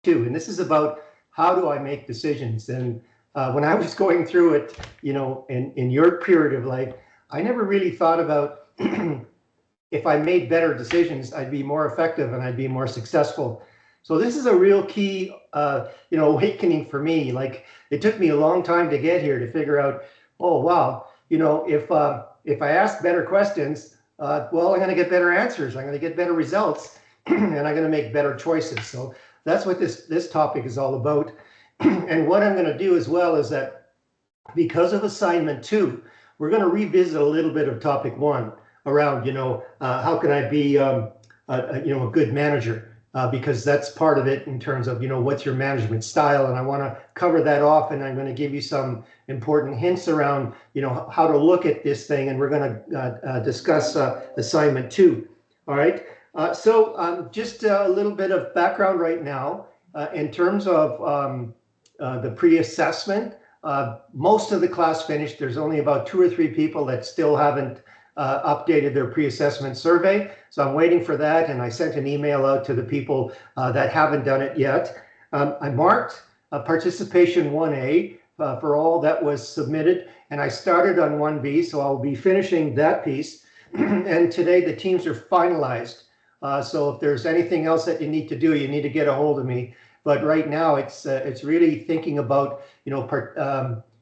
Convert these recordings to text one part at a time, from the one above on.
too, and this is about how do I make decisions. And when I was going through it, in your period of life, I never really thought about if I made better decisions, I'd be more effective and I'd be more successful. So this is a real key, awakening for me. Like it took me a long time to get here to figure out, oh wow, if I ask better questions, well, I'm going to get better answers. I'm going to get better results, and I'm going to make better choices. So that's what this topic is all about. And what I'm going to do as well is that because of assignment 2, we're going to revisit a little bit of topic 1 around, how can I be, a good manager? Because that's part of it in terms of, what's your management style? And I want to cover that off, and I'm going to give you some important hints around, how to look at this thing. And we're going to discuss assignment 2. All right. So just a little bit of background right now in terms of the pre-assessment. Most of the class finished. There's only about 2 or 3 people that still haven't updated their pre-assessment survey. So I'm waiting for that, and I sent an email out to the people that haven't done it yet. I marked participation 1A for all that was submitted, and I started on 1B, so I'll be finishing that piece. And today the teams are finalized. So if there's anything else that you need to do, you need to get a hold of me. But right now it's really thinking about,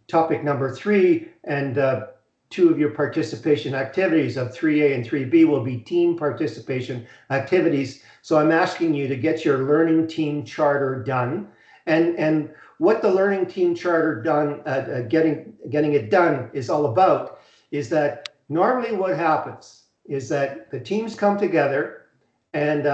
topic number 3, and 2 of your participation activities of 3A and 3B will be team participation activities. So I'm asking you to get your learning team charter done. And what the learning team charter done, getting it done is all about is that normally what happens is that the teams come together, and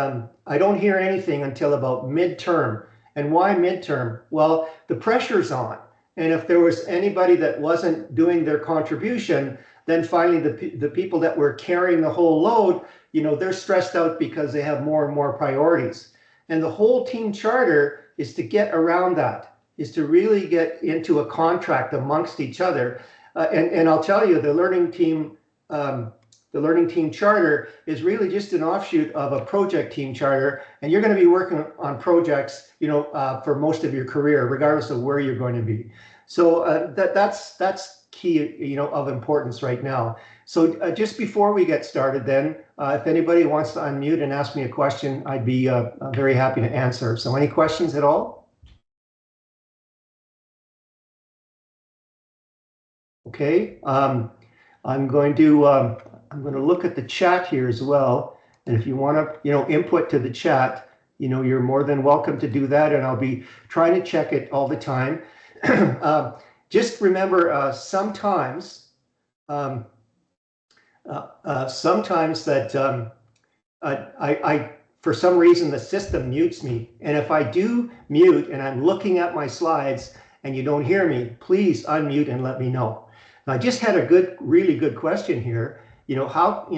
I don't hear anything until about midterm. And why midterm? Well, the pressure's on. And if there was anybody that wasn't doing their contribution, then finally the people that were carrying the whole load, they're stressed out because they have more and more priorities. And the whole team charter is to get around that, is to really get into a contract amongst each other. And I'll tell you, the learning team charter is really just an offshoot of a project team charter, and you're going to be working on projects, for most of your career, regardless of where you're going to be. So that's key, of importance right now. So just before we get started, then, if anybody wants to unmute and ask me a question, I'd be very happy to answer. So any questions at all? Okay. I'm going to look at the chat here as well. And if you want to, input to the chat, you're more than welcome to do that. And I'll be trying to check it all the time. Just remember, sometimes that I for some reason, the system mutes me. And if I do mute and I'm looking at my slides and you don't hear me, please unmute and let me know. I just had a really good question here. How,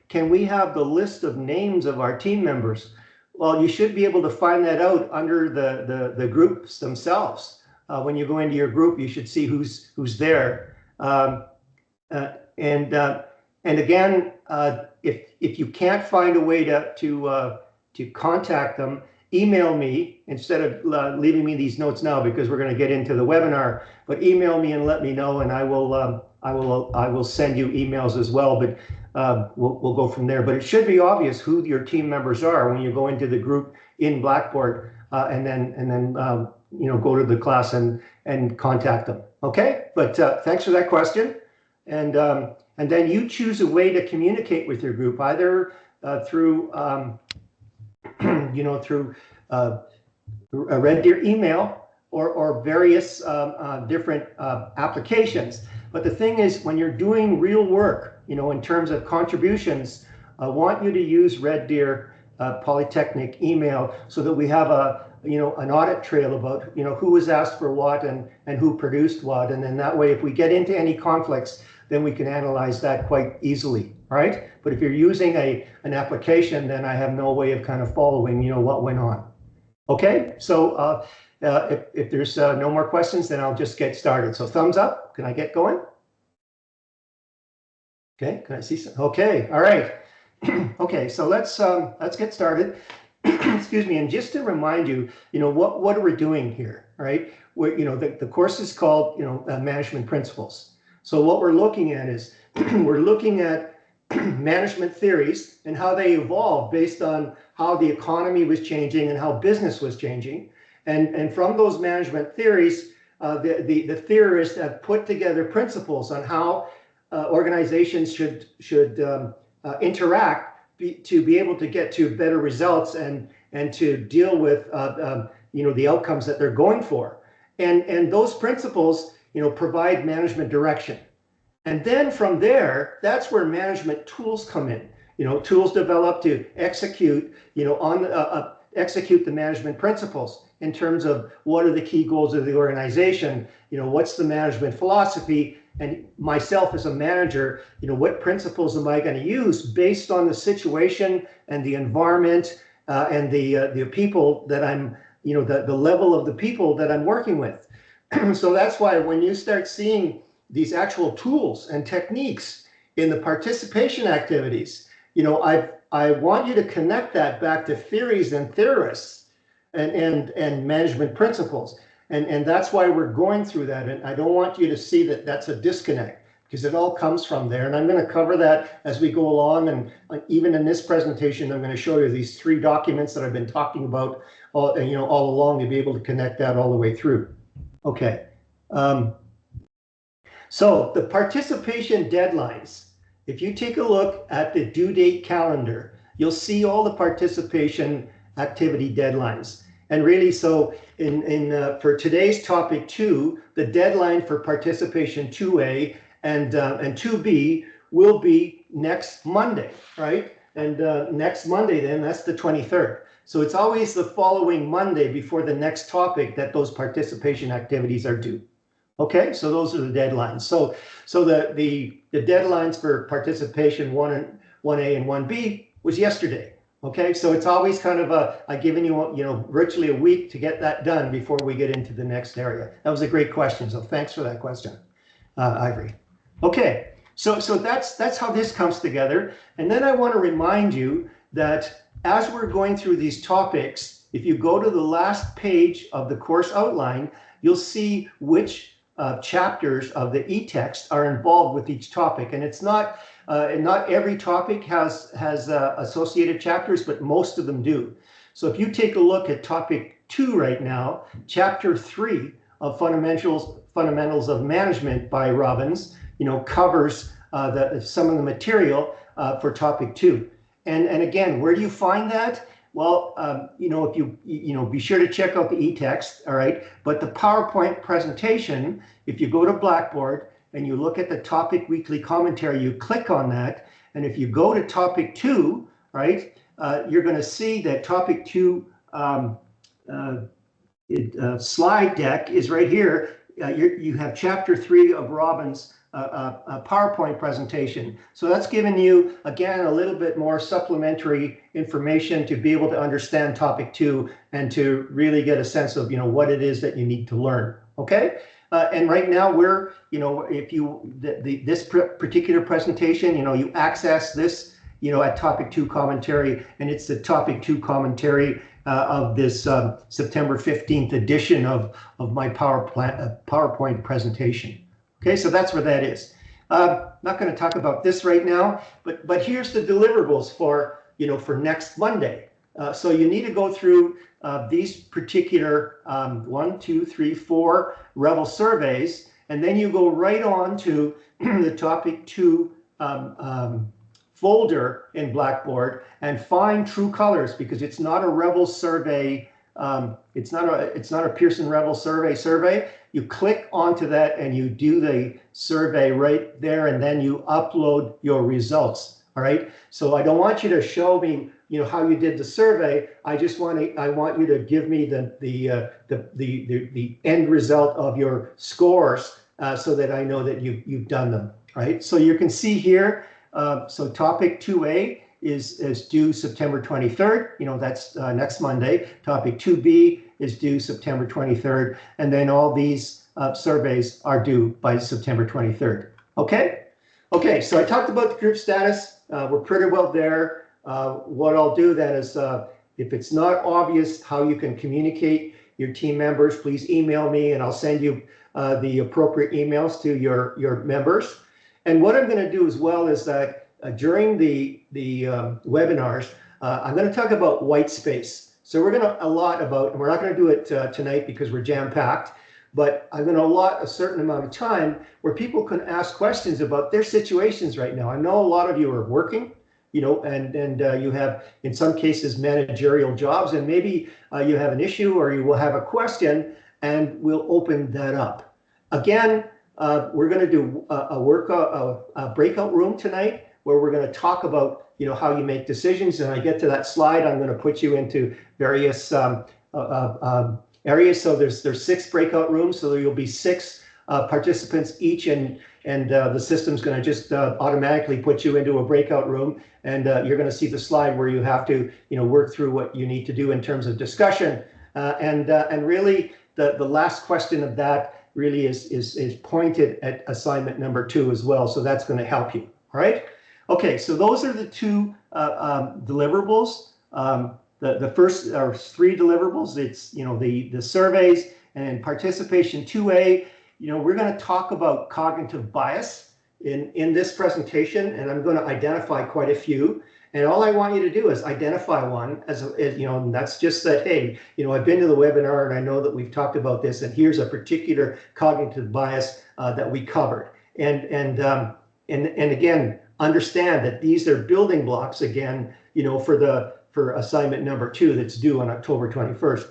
can we have the list of names of our team members? Well, you should be able to find that out under the groups themselves. When you go into your group, you should see who's there. And again, if you can't find a way to contact them, email me instead of leaving me these notes now, because we're going to get into the webinar. But email me and let me know, and I will send you emails as well. But we'll go from there. But it should be obvious who your team members are when you go into the group in Blackboard, and then go to the class and contact them. Okay. But thanks for that question. And then you choose a way to communicate with your group, either through through a Red Deer email or various different applications. But the thing is, when you're doing real work, in terms of contributions, I want you to use Red Deer Polytechnic email, so that we have an audit trail about who was asked for what and who produced what, and then that way, if we get into any conflicts, then we can analyze that quite easily, right? But if you're using an application, then I have no way of kind of following what went on. Okay, so if there's no more questions, then I'll just get started. So thumbs up. Can I get going? Okay, can I see some? Okay, all right. Okay, so let's get started. excuse me, and just to remind you, what are we doing here, right? The course is called, Management Principles. So what we're looking at is we're looking at management theories and how they evolved based on how the economy was changing and how business was changing. And from those management theories, the theorists have put together principles on how organizations should interact to be able to get to better results and to deal with the outcomes that they're going for. And those principles provide management direction. And then from there, that's where management tools come in. Tools developed to execute execute the management principles in terms of what are the key goals of the organization, what's the management philosophy, and myself as a manager, what principles am I going to use based on the situation and the environment and the people that I'm, the level of the people that I'm working with. So that's why when you start seeing these actual tools and techniques in the participation activities, I want you to connect that back to theories and theorists and management principles. And that's why we're going through that. And I don't want you to see that that's a disconnect, because it all comes from there. And I'm going to cover that as we go along. And even in this presentation, I'm going to show you these 3 documents that I've been talking about all along to be able to connect that all the way through. Okay. So the participation deadlines, if you take a look at the due date calendar, you'll see all the participation activity deadlines. And really, so for today's topic 2, the deadline for participation 2A and 2B will be next Monday, right? And next Monday, then, that's the 23rd. So it's always the following Monday before the next topic that those participation activities are due. Okay, so those are the deadlines. So the deadlines for participation 1A and 1B was yesterday. Okay, so it's always kind of I've given you, virtually a week to get that done before we get into the next area. That was a great question, so thanks for that question, Ivory. Okay, so that's how this comes together. And then I want to remind you that as we're going through these topics, if you go to the last page of the course outline, you'll see which chapters of the e-text are involved with each topic. And it's not every topic has associated chapters, but most of them do. So if you take a look at topic 2 right now, chapter 3 of Fundamentals of Management by Robbins, covers some of the material for topic 2. And again, where do you find that? Well, if you be sure to check out the e-text, all right? But the PowerPoint presentation, if you go to Blackboard and you look at the topic weekly commentary, you click on that. And if you go to topic 2, right, you're going to see that topic 2 slide deck is right here. You have chapter 3 of Robbins' PowerPoint presentation. So that's given you, again, a little bit more supplementary information to be able to understand topic 2 and to really get a sense of, what it is that you need to learn. Okay. And right now we're, if you, this particular presentation, you access this, at topic 2 commentary, and it's the topic 2 commentary of this September 15th edition of my PowerPoint presentation. Okay, so that's where that is. Not going to talk about this right now, but here's the deliverables for next Monday. So you need to go through these particular 1, 2, 3, 4 Revel surveys, and then you go right on to the topic 2 folder in Blackboard and find True Colors, because it's not a Revel survey. It's not a Pearson Revel survey. You click onto that and you do the survey right there, and then you upload your results. All right. So I don't want you to show me, how you did the survey. I want you to give me the end result of your scores so that I know that you've done them. Right. So you can see here. So topic 2A is due September 23rd. That's next Monday. Topic 2B is due September 23rd. And then all these surveys are due by September 23rd. Okay? Okay, so I talked about the group status. We're pretty well there. What I'll do then is If it's not obvious how you can communicate your team members, please email me and I'll send you the appropriate emails to your members. And what I'm going to do as well is that during the webinars, I'm going to talk about white space. So we're going to allot about, and we're not going to do it tonight because we're jam-packed, but I'm going to allot a certain amount of time where people can ask questions about their situations right now. I know a lot of you are working, you know, and you have, in some cases, managerial jobs, and maybe you have an issue or you will have a question, and we'll open that up. Again, we're going to do a breakout room tonight where we're going to talk about, you know, how you make decisions. And I get to that slide, I'm going to put you into various areas. So there's 6 breakout rooms, so you'll be 6 participants each, and the system's going to just automatically put you into a breakout room, and you're going to see the slide where you have to, you know, work through what you need to do in terms of discussion. And really, the last question of that really is pointed at assignment number 2 as well. So that's going to help you. All right. Okay. So those are the 2 deliverables. The first are 3 deliverables. It's, you know, the surveys and participation 2A. You know, we're going to talk about cognitive bias in this presentation, and I'm going to identify quite a few. And all I want you to do is identify one as you know, and that's just that, hey, you know, I've been to the webinar and I know that we've talked about this, and here's a particular cognitive bias that we covered. And again, understand that these are building blocks again, you know, for assignment number 2 that's due on October 21st.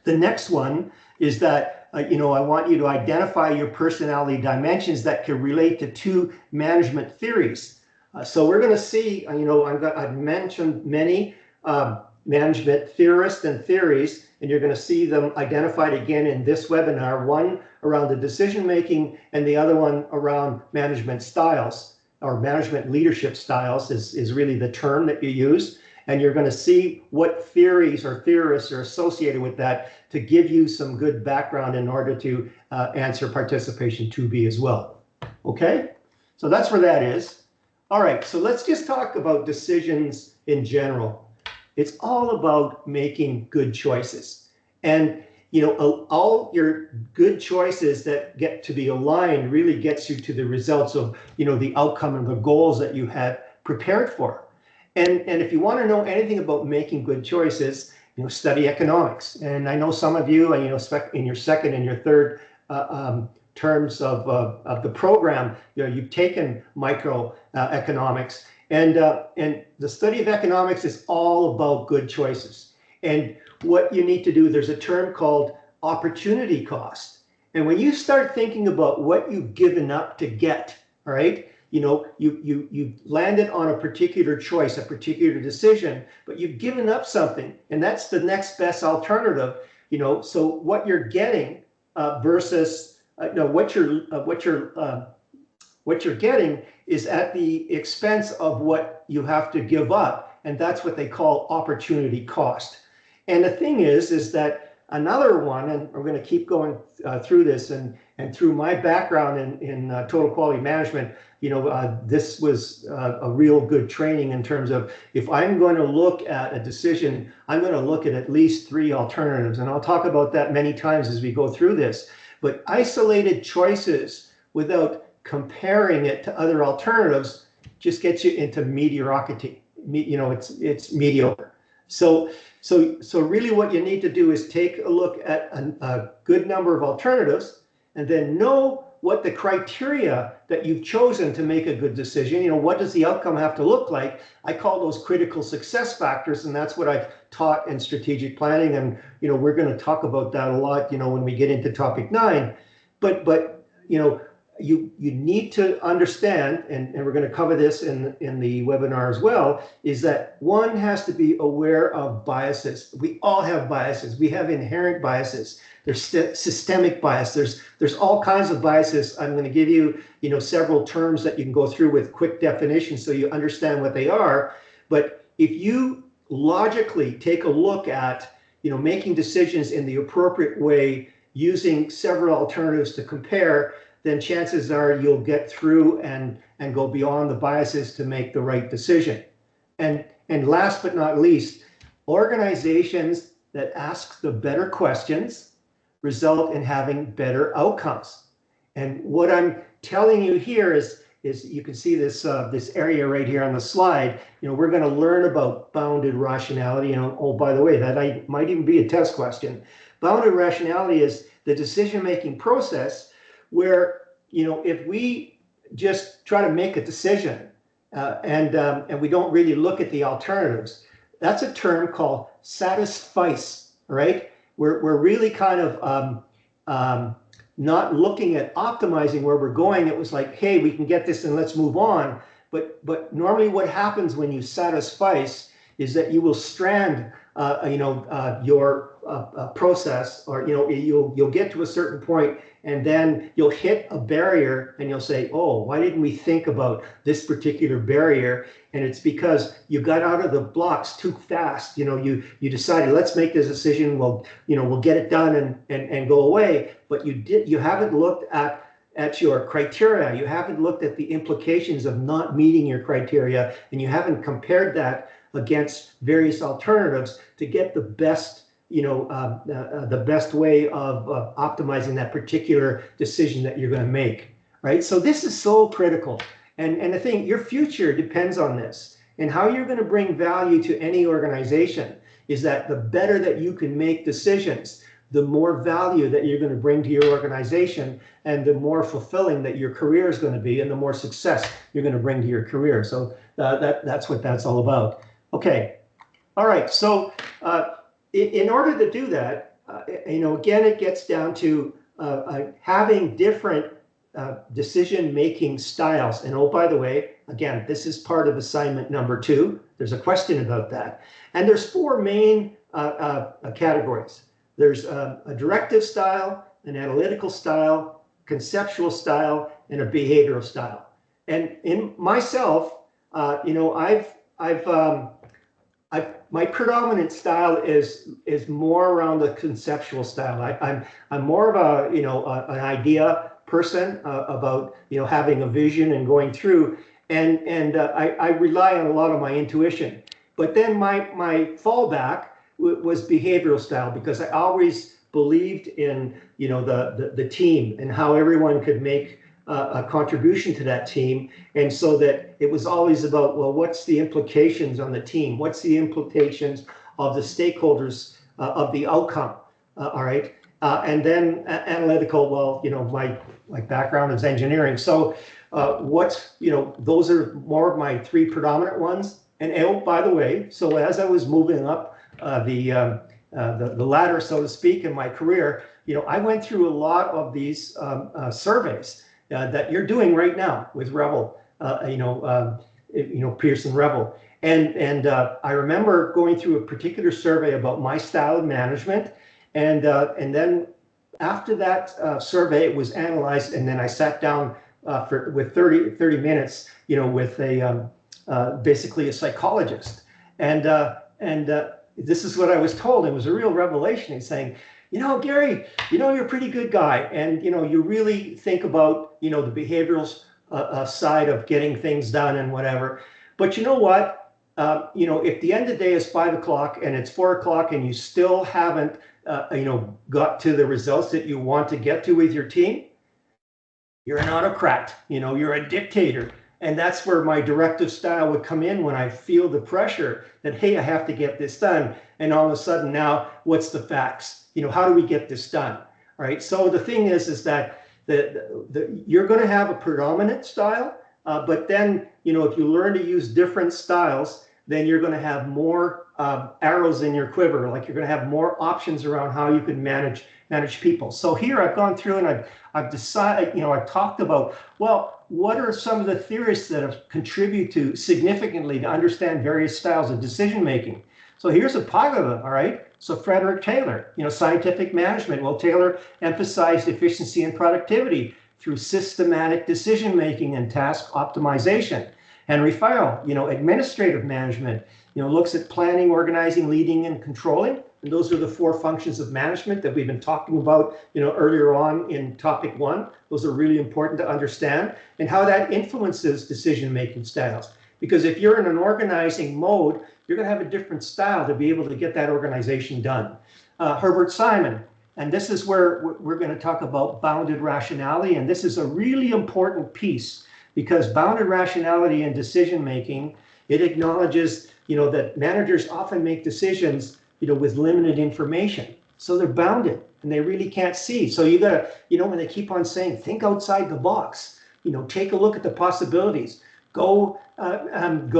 The next one is that, you know, I want you to identify your personality dimensions that can relate to 2 management theories. So we're going to see, you know, I've mentioned many management theorists and theories, and you're going to see them identified again in this webinar, one around the decision making and the other one around management styles, or management leadership styles is really the term that you use. And you're going to see what theories or theorists are associated with that to give you some good background in order to answer participation 2B as well. Okay, so that's where that is. All right, so let's just talk about decisions in general. It's all about making good choices. And, you know, all your good choices that get to be aligned really gets you to the results of, you know, the outcome and the goals that you had prepared for. And if you want to know anything about making good choices, you know, study economics. And I know some of you, you know, in your second and your third terms of the program, you know, you've taken microeconomics, and the study of economics is all about good choices. And what you need to do, there's a term called opportunity cost. And when you start thinking about what you've given up to get, all right, you know, you landed on a particular choice, a particular decision, but you've given up something, and that's the next best alternative, you know. So what you're getting versus no, what you're getting is at the expense of what you have to give up, and that's what they call opportunity cost. And the thing is that another one, and we're going to keep going through this, and through my background in total quality management, you know, this was a real good training in terms of, if I'm going to look at a decision, I'm going to look at least 3 alternatives, and I'll talk about that many times as we go through this. But isolated choices without comparing it to other alternatives just gets you into mediocrity. You know, it's mediocre. So really what you need to do is take a look at a good number of alternatives, and then know what the criteria that you've chosen to make a good decision, you know, what does the outcome have to look like? I call those critical success factors, and that's what I've taught in strategic planning. And, you know, we're going to talk about that a lot, you know, when we get into topic 9. But you know, you need to understand, and we're going to cover this in the webinar as well, is that one has to be aware of biases. We all have biases. We have inherent biases. There's systemic bias. There's all kinds of biases. I'm going to give you, you know, several terms that you can go through with quick definitions so you understand what they are. But if you logically take a look at, you know, making decisions in the appropriate way using several alternatives to compare, then chances are you'll get through and go beyond the biases to make the right decision. And last but not least, Organizations that ask the better questions result in having better outcomes. And what I'm telling you here is you can see this this area right here on the slide. You know, we're going to learn about bounded rationality. You know, oh, by the way, that might even be a test question. Bounded rationality is the decision-making process where, you know, if we just try to make a decision and we don't really look at the alternatives, that's a term called satisfice, right? We're really kind of not looking at optimizing where we're going. It was like, hey, we can get this and let's move on. But normally what happens when you satisfice is that you will strand, your process, or, you know, you'll get to a certain point and then you'll hit a barrier and you'll say, oh, why didn't we think about this particular barrier? And it's because you got out of the blocks too fast. You know, you decided, let's make this decision. We'll get it done and go away. But you haven't looked at your criteria. You haven't looked at the implications of not meeting your criteria, and you haven't compared that against various alternatives to get the best, the best way of optimizing that particular decision that you're going to make, right? So this is so critical. And the thing, your future depends on this. And how you're going to bring value to any organization is that the better that you can make decisions, the more value that you're going to bring to your organization, and the more fulfilling that your career is going to be, and the more success you're going to bring to your career. So that's what that's all about. Okay. All right. So in order to do that, again, it gets down to having different decision-making styles. And oh, by the way, again, this is part of assignment number 2. There's a question about that. And there's 4 main categories. There's a directive style, an analytical style, conceptual style, and a behavioral style. And in myself, my predominant style is more around the conceptual style. I'm more of an idea person about having a vision and going through, and I rely on a lot of my intuition. But then my fallback was behavioral style, because I always believed in the team and how everyone could make a contribution to that team. And so that it was always about, well, what's the implications on the team? What's the implications of the stakeholders of the outcome? All right. And then analytical, well, my background is engineering. So those are more of my 3 predominant ones. And oh, by the way, so as I was moving up the ladder, so to speak, in my career, I went through a lot of these surveys that you're doing right now with Revel, Pearson Revel. And I remember going through a particular survey about my style of management. And then after that survey, it was analyzed, and then I sat down with 30 minutes, with basically a psychologist. And this is what I was told. It was a real revelation. He's saying, Gary, you're a pretty good guy, and you really think about the behavioral side of getting things done and whatever. But you know what? If the end of the day is 5 o'clock and it's 4 o'clock and you still haven't got to the results that you want to get to with your team, you're an autocrat. You're a dictator. And that's where my directive style would come in, when I feel the pressure that, hey, I have to get this done. And all of a sudden now, what's the facts? How do we get this done? All right. So the thing is that you're going to have a predominant style, but then, if you learn to use different styles, then you're going to have more arrows in your quiver. Like, you're going to have more options around how you can manage people. So here I've gone through and I've decided, I've talked about, well, what are some of the theories that have contributed significantly to understand various styles of decision making? So here's a pile of them. All right. So Frederick Taylor, scientific management. Well, Taylor emphasized efficiency and productivity through systematic decision making and task optimization. Henry Fayol, administrative management, looks at planning, organizing, leading, and controlling. And those are the 4 functions of management that we've been talking about, earlier on in topic 1. Those are really important to understand, and how that influences decision-making styles. Because if you're in an organizing mode, you're going to have a different style to be able to get that organization done. Herbert Simon, and this is where we're going to talk about bounded rationality, and this is a really important piece because bounded rationality in decision making, it acknowledges, that managers often make decisions, with limited information. So they're bounded and they really can't see. So you gotta, when they keep on saying, think outside the box, take a look at the possibilities, go and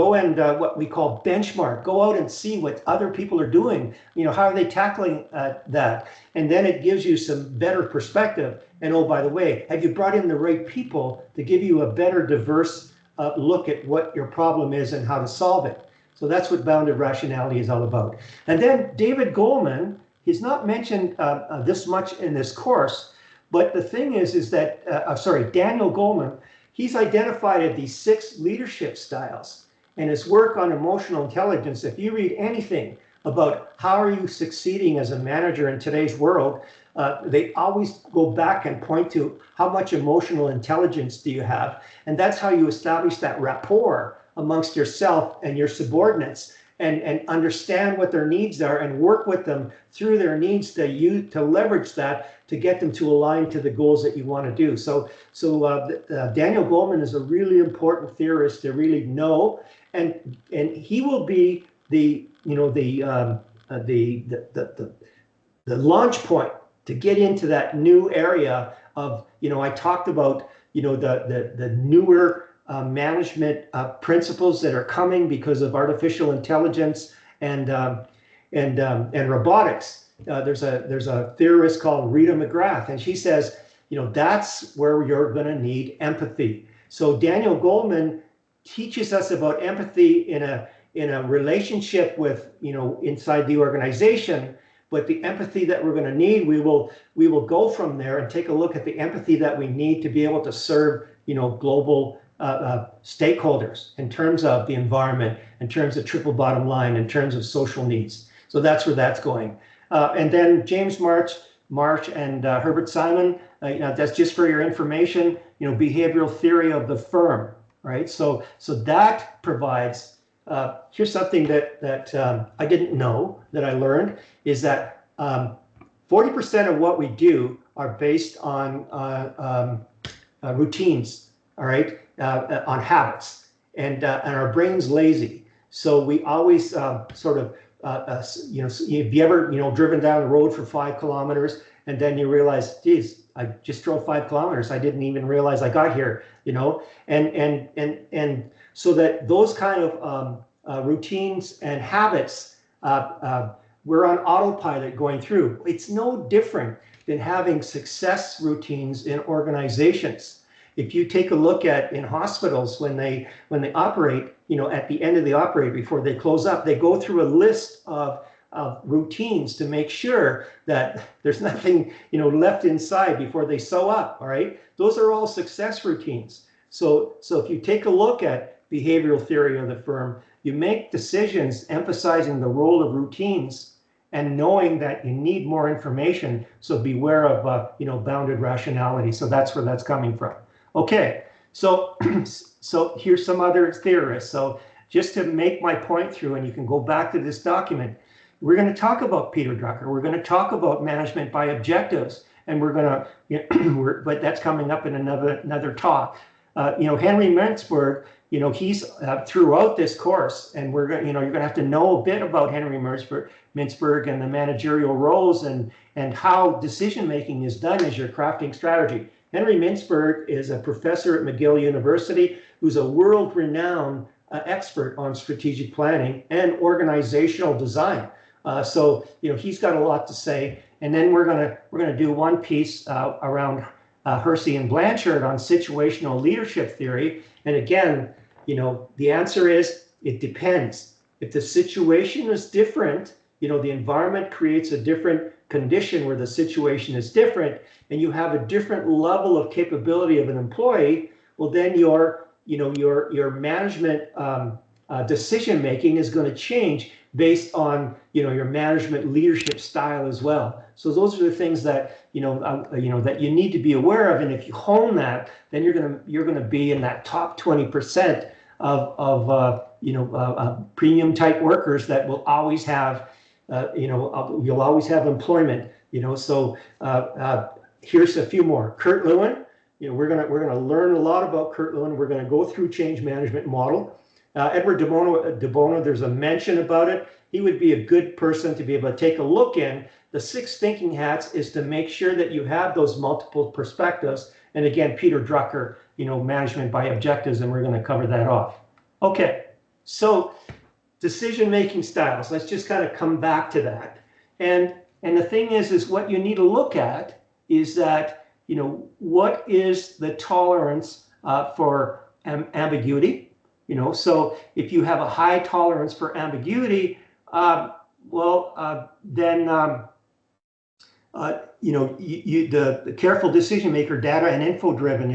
what we call benchmark, go out and see what other people are doing, how are they tackling that? And then it gives you some better perspective. And oh, by the way, have you brought in the right people to give you a better diverse look at what your problem is and how to solve it? So that's what bounded rationality is all about. And then David Goleman, he's not mentioned this much in this course, but the thing is that, Daniel Goleman, he's identified these 6 leadership styles, and his work on emotional intelligence, if you read anything about how are you succeeding as a manager in today's world, they always go back and point to how much emotional intelligence do you have, and that's how you establish that rapport amongst yourself and your subordinates, and understand what their needs are and work with them through their needs to leverage that to get them to align to the goals that you want to do. So Daniel Goleman is a really important theorist to really know, and he will be the launch point to get into that new area of, I talked about, the newer management principles that are coming because of artificial intelligence and robotics. There's a theorist called Rita McGrath, and she says, that's where you're going to need empathy. So Daniel Goleman teaches us about empathy in a relationship with, inside the organization. But the empathy that we're going to need, we will go from there and take a look at the empathy that we need to be able to serve, global stakeholders in terms of the environment, in terms of triple bottom line, in terms of social needs. So that's where that's going. And then James March and Herbert Simon, that's just for your information, behavioral theory of the firm, right? So that provides, here's something that I didn't know that I learned, is that 40% of what we do are based on routines, all right, on habits, and our brain's lazy. So we always have you ever, driven down the road for 5 kilometers and then you realize, geez, I just drove 5 kilometers. I didn't even realize I got here, and so that those kind of routines and habits, we're on autopilot going through. It's no different than having success routines in organizations. If you take a look at in hospitals, when they operate, at the end of the operate, before they close up, they go through a list of routines to make sure that there's nothing, left inside before they sew up. All right, those are all success routines. So if you take a look at behavioral theory of the firm, you make decisions emphasizing the role of routines and knowing that you need more information. So beware of bounded rationality. So that's where that's coming from. Okay, so here's some other theorists. So just to make my point through, and you can go back to this document, we're going to talk about Peter Drucker. We're going to talk about management by objectives, and we're going to, but that's coming up in another talk. Henry Mintzberg, he's throughout this course, and we're going, you're going to have to know a bit about Henry Mintzberg and the managerial roles and how decision making is done as you're crafting strategy. Henry Mintzberg is a professor at McGill University who's a world-renowned expert on strategic planning and organizational design. So he's got a lot to say. And then we're gonna do one piece around Hersey and Blanchard on situational leadership theory. And again, the answer is it depends. If the situation is different, the environment creates a different condition where the situation is different, and you have a different level of capability of an employee, well, then your management decision making is going to change based on your management leadership style as well. So those are the things that that you need to be aware of, and if you hone that, then you're gonna be in that top 20% premium type workers that will always have, you'll always have employment. So here's a few more. Kurt Lewin. We're gonna learn a lot about Kurt Lewin. We're gonna go through change management model. Edward de Bono, there's a mention about it. He would be a good person to be able to take a look in. The 6 thinking hats is to make sure that you have those multiple perspectives. And again, Peter Drucker, management by objectives, and we're going to cover that off. Okay, so decision-making styles. Let's just kind of come back to that. And the thing is what you need to look at is that, what is the tolerance for ambiguity? So if you have a high tolerance for ambiguity, the careful decision maker, data and info driven.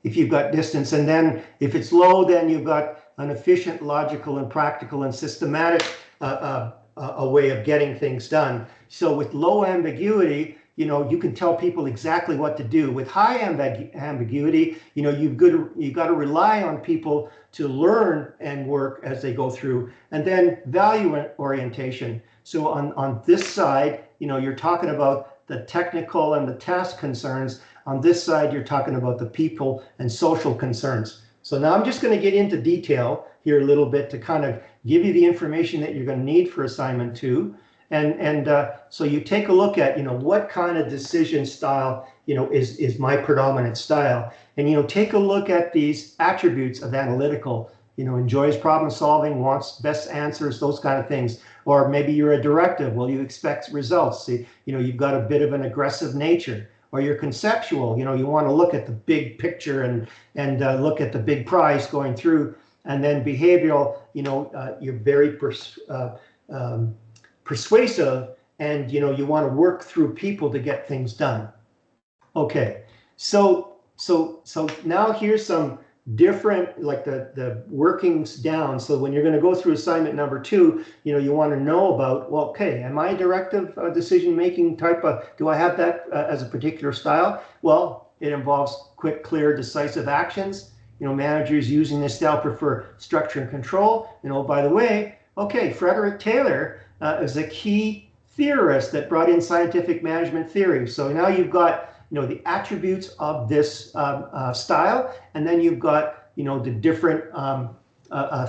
If you've got distance, and then if it's low, then you've got an efficient, logical, and practical and systematic a way of getting things done. So with low ambiguity, you can tell people exactly what to do. With high ambiguity, you've got to rely on people to learn and work as they go through. And then value orientation. So on this side, you're talking about the technical and the task concerns. On this side, you're talking about the people and social concerns. So now I'm just going to get into detail here a little bit to kind of give you the information that you're going to need for assignment 2. And so you take a look at, what kind of decision style, is my predominant style. And, take a look at these attributes of analytical, enjoys problem solving, wants best answers, those kind of things. Or maybe you're a directive. Well, you expect results. See, you've got a bit of an aggressive nature. Or you're conceptual, you want to look at the big picture and look at the big prize going through. And then behavioral, you're very persuasive, and you want to work through people to get things done. Okay, so now here's some different, like the workings down. So when you're going to go through assignment number 2, you want to know about, well, okay, am I a directive decision-making type of, do I have that as a particular style? Well, it involves quick, clear, decisive actions. Managers using this style prefer structure and control. By the way, okay, Frederick Taylor is a key theorist that brought in scientific management theory. So now you've got, the attributes of this style, and then you've got, the different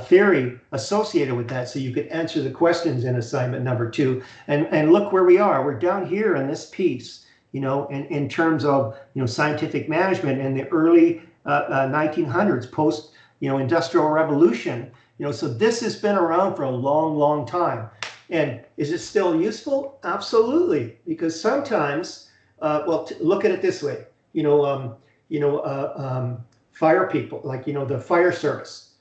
theory associated with that. So you could answer the questions in assignment number 2. And look where we are. We're down here in this piece, in terms of, scientific management in the early 1900s, post, industrial revolution. So this has been around for a long, long time. And is it still useful? Absolutely, because sometimes, look at it this way. Fire people, like the fire service.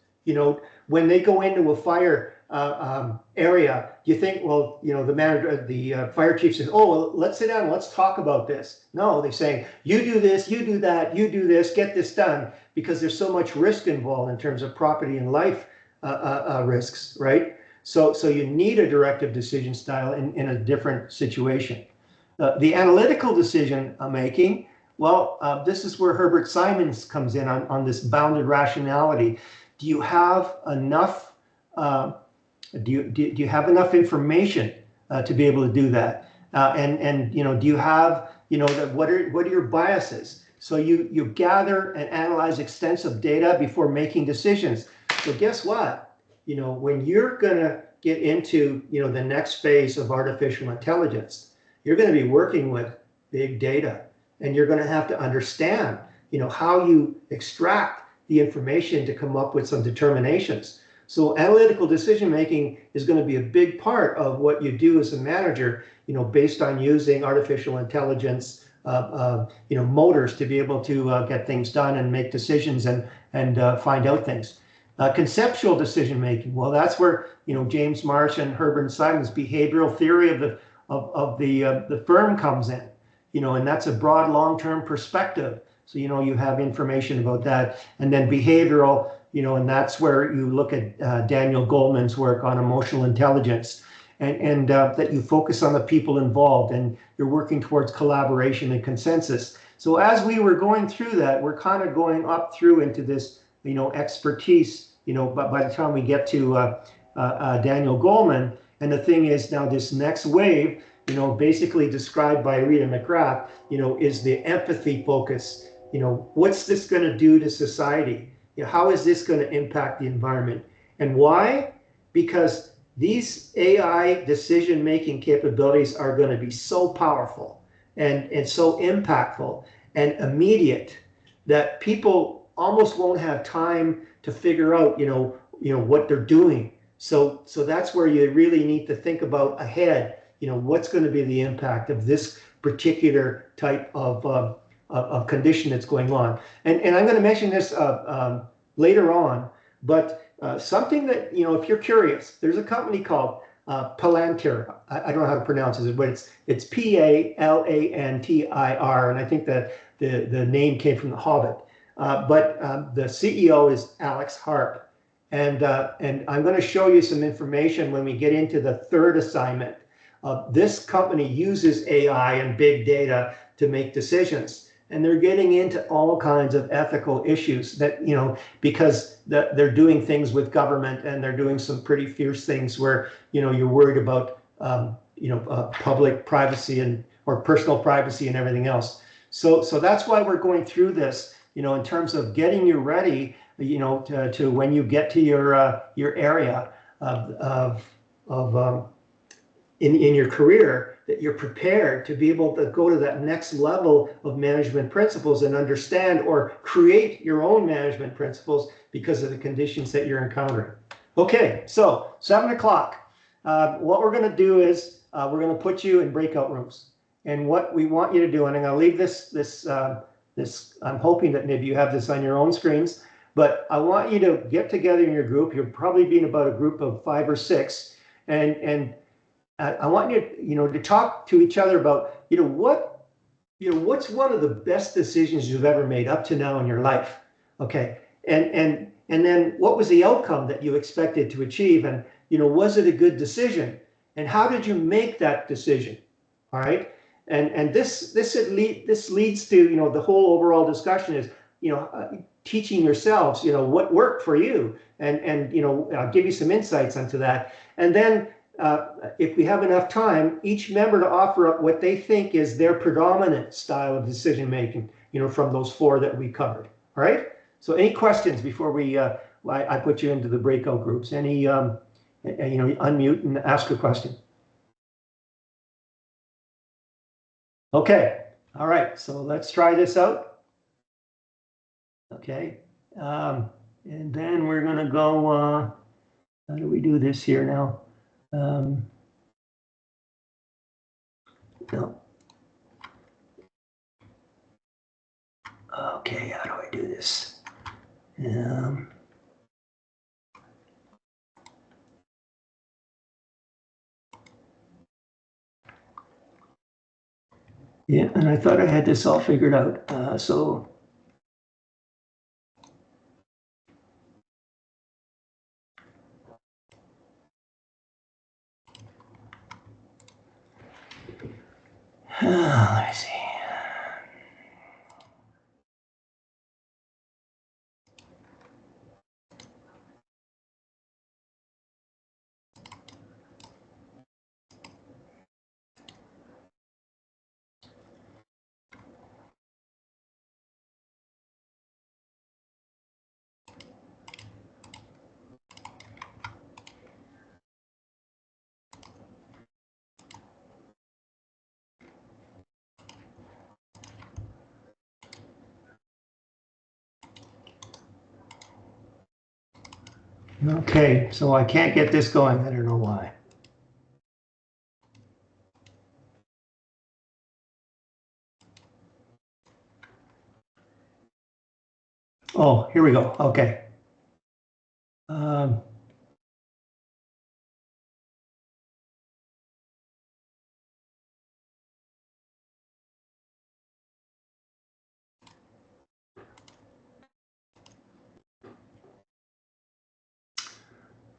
When they go into a fire area, you think, well, the manager, the fire chief says, oh, well, let's sit down, let's talk about this. No, they're saying, you do this, you do that, you do this, get this done, because there's so much risk involved in terms of property and life risks, right? So you need a directive decision style in a different situation. The analytical decision making, well, this is where Herbert Simons comes in on this bounded rationality. Do you have enough? Do you have enough information to be able to do that? And do you have what are your biases? So you gather and analyze extensive data before making decisions. So guess what? When you're gonna get into the next phase of artificial intelligence, you're going to be working with big data, and you're going to have to understand how you extract the information to come up with some determinations. So analytical decision making is going to be a big part of what you do as a manager, based on using artificial intelligence motors to be able to get things done and make decisions and find out things. Conceptual decision making, well, that's where James Marsh and Herbert Simons' behavioral theory of the firm comes in, and that's a broad long-term perspective. So you have information about that, and then behavioral, and that's where you look at Daniel Goleman's work on emotional intelligence, and that you focus on the people involved, and you're working towards collaboration and consensus. So as we were going through that, we're kind of going up through into this, expertise, but by the time we get to Daniel Goleman, and the thing is now this next wave, basically described by Rita McGrath, is the empathy focus. What's this going to do to society? How is this going to impact the environment? And why? Because these AI decision-making capabilities are going to be so powerful and so impactful and immediate that people almost won't have time to figure out, what they're doing. So that's where you really need to think about ahead, what's going to be the impact of this particular type of condition that's going on. And I'm going to mention this later on, but something that, if you're curious, there's a company called Palantir. I don't know how to pronounce it, but it's Palantir, and I think that the name came from The Hobbit. But the CEO is Alex Harp. And I'm going to show you some information when we get into the third assignment. This company uses AI and big data to make decisions. And they're getting into all kinds of ethical issues that, because they're doing things with government and they're doing some pretty fierce things where, you're worried about, public privacy or personal privacy and everything else. So that's why we're going through this, in terms of getting you ready, to when you get to your area in your career, that you're prepared to be able to go to that next level of management principles and understand or create your own management principles because of the conditions that you're encountering. Okay, so 7 o'clock. What we're going to do is we're going to put you in breakout rooms. And what we want you to do, and I'm going to leave this, I'm hoping that maybe you have this on your own screens, but I want you to get together in your group. You'll probably be in about a group of 5 or 6, and I want you, to talk to each other about, what's one of the best decisions you've ever made up to now in your life, okay? And then what was the outcome that you expected to achieve, and was it a good decision, and how did you make that decision? All right, and this leads to the whole overall discussion is teaching yourselves what worked for you, and I'll give you some insights into that, and then. If we have enough time, each member to offer up what they think is their predominant style of decision making, from those 4 that we covered. All right. So, any questions before I put you into the breakout groups? Any, unmute and ask a question. Okay. All right. So let's try this out. Okay. And then we're gonna go. How do we do this here now? No. Okay, how do I do this? Yeah, and I thought I had this all figured out. So. Let me see. Okay, so I can't get this going. I don't know why. Oh, here we go. Okay.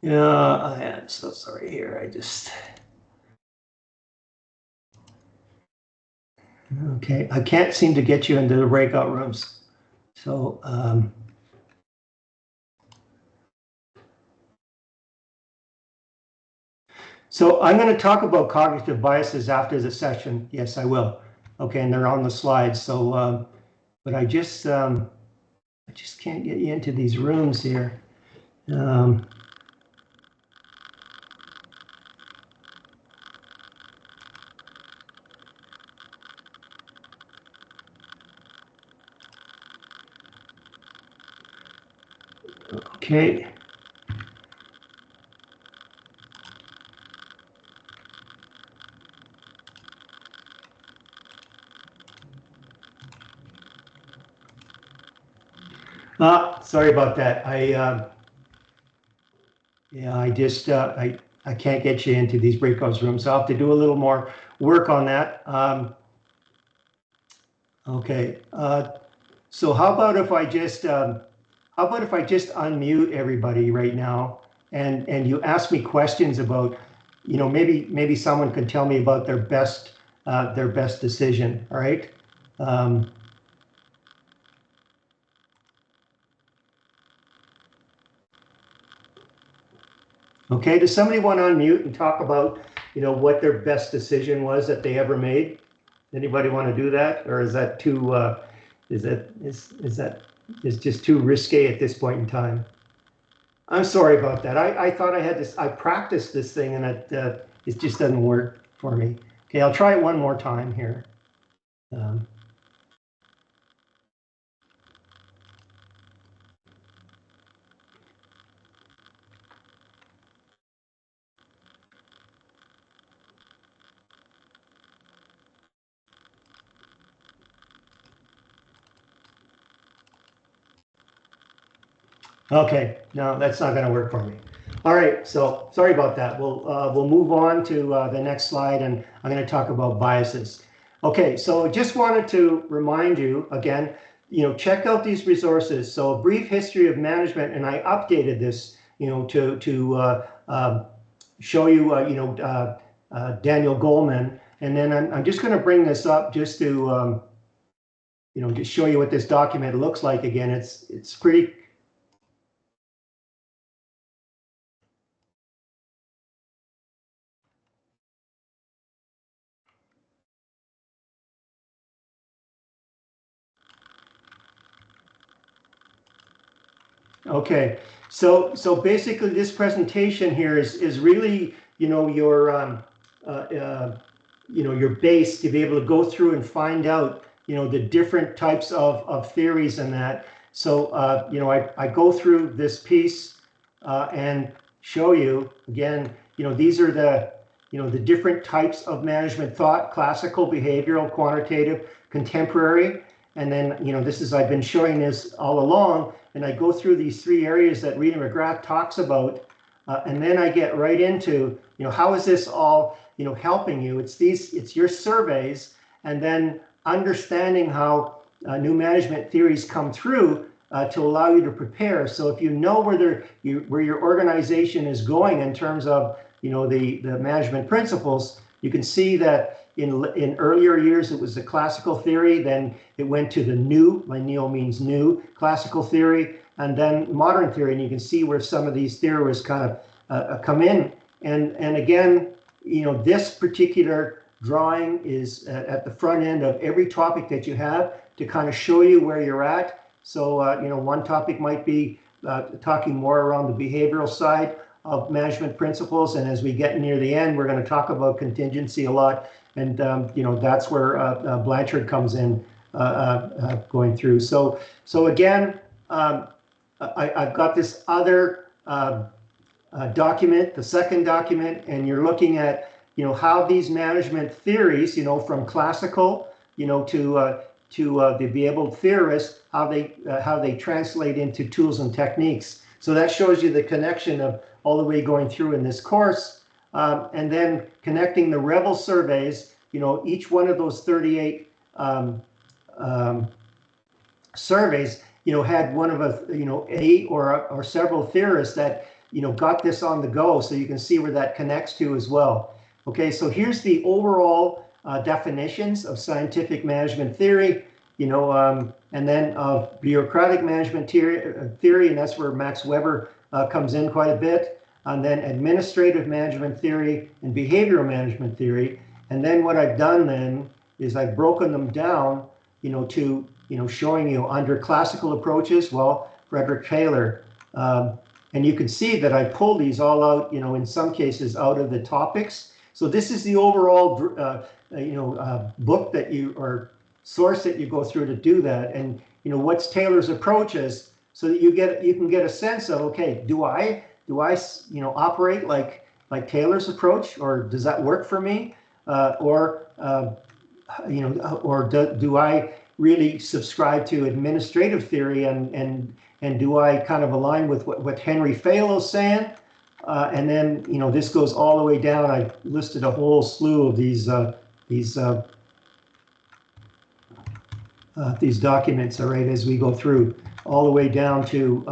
Yeah, I am so sorry here. I just. Okay, I can't seem to get you into the breakout rooms. So, so I'm going to talk about cognitive biases after the session. Yes, I will. Okay, and they're on the slides. So, but I just can't get you into these rooms here. Okay. Sorry about that. Yeah, I can't get you into these breakout rooms. So I'll have to do a little more work on that. Okay. So how about if I just unmute everybody right now and you ask me questions about, maybe someone could tell me about their best decision. All right. Okay, does somebody want to unmute and talk about, what their best decision was that they ever made? Anybody want to do that, or is that too, is just too risque at this point in time? I'm sorry about that. I thought I had this. I practiced this thing, and it just doesn't work for me. Okay, I'll try it one more time here. Okay, no, that's not going to work for me. All right, so sorry about that. We'll move on to the next slide, and I'm going to talk about biases. Okay, so just wanted to remind you again, check out these resources. So a brief history of management, and I updated this, to show you, Daniel Goleman, and then I'm just going to bring this up just to, just show you what this document looks like. Again, it's pretty. Okay, so basically this presentation here is really, your your base to be able to go through and find out, the different types of theories and that. So I go through this piece and show you again, these are the different types of management thought: classical, behavioral, quantitative, contemporary. And then, I've been showing this all along, and I go through these three areas that Rita McGrath talks about, and then I get right into, how is this all, helping you? It's your surveys, and then understanding how new management theories come through to allow you to prepare. So if you know where your organization is going in terms of, the management principles, you can see that in earlier years, it was the classical theory, then it went to the new, my neo means new, classical theory, and then modern theory. And you can see where some of these theories kind of come in. And again, this particular drawing is at the front end of every topic that you have to kind of show you where you're at. So, one topic might be talking more around the behavioral side of management principles. And as we get near the end, we're going to talk about contingency a lot. And, that's where Blanchard comes in going through. So again, I've got this other document, the second document, and you're looking at, how these management theories, from classical, to the behavioral theorists, how they translate into tools and techniques. So that shows you the connection of all the way going through in this course. And then connecting the Rebel surveys, each one of those 38 surveys, had one of a or several theorists that, got this on the go. So you can see where that connects to as well. Okay, so here's the overall definitions of scientific management theory, and then of bureaucratic management theory, and that's where Max Weber comes in quite a bit, and then administrative management theory and behavioral management theory. And then what I've done then is I've broken them down, to, showing you under classical approaches, well, Frederick Taylor. And you can see that I pulled these all out, in some cases out of the topics. So this is the overall, book that or source that you go through to do that. And, what's Taylor's approach is, so that you can get a sense of, okay, do I operate like Taylor's approach, or does that work for me? Or do I really subscribe to administrative theory, and do I kind of align with what Henry Faylo's saying? And then, this goes all the way down. I listed a whole slew of these documents, all right, as we go through, all the way down to,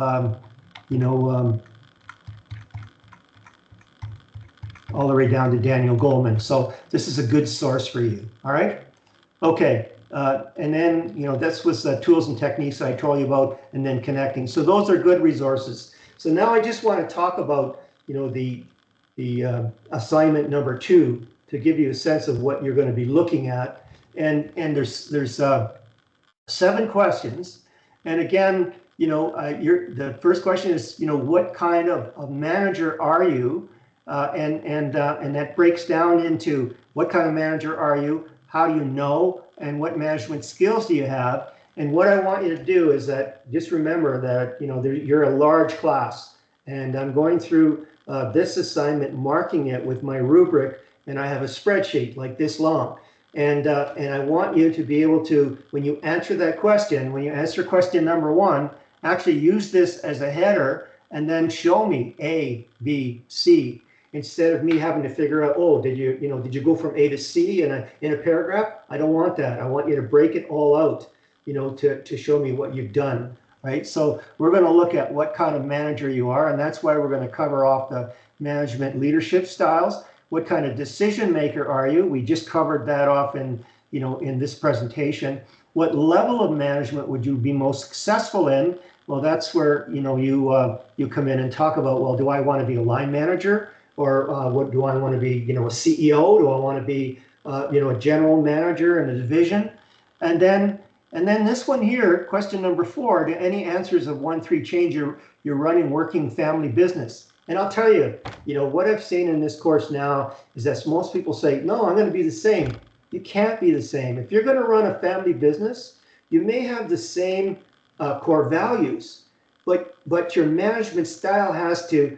all the way down to Daniel Goleman. So this is a good source for you, all right? Okay, and then, this was the tools and techniques I told you about, and then connecting. So those are good resources. So now I just want to talk about, the assignment number 2, to give you a sense of what you're going to be looking at. And there's 7 questions. And again, the first question is, what kind of manager are you? And that breaks down into what kind of manager are you, how do you know, and what management skills do you have? And what I want you to do is that just remember that you're a large class, and I'm going through this assignment, marking it with my rubric, and I have a spreadsheet like this long. And I want you to be able to, when you answer that question, when you answer question number 1, actually use this as a header, and then show me A, B, C. Instead of me having to figure out, oh, did you go from A to C in a paragraph? I don't want that. I want you to break it all out, to show me what you've done, right? So we're going to look at what kind of manager you are, and that's why we're going to cover off the management leadership styles. What kind of decision maker are you? We just covered that off in this presentation. What level of management would you be most successful in? Well, that's where you come in and talk about, well, do I want to be a line manager? Or what do I want to be, a CEO? Do I want to be, a general manager in a division? And then this one here, question number 4, do any answers of 1, 3 change your running, working family business? And I'll tell you, what I've seen in this course now is that most people say, no, I'm going to be the same. You can't be the same. If you're going to run a family business, you may have the same core values, but your management style has to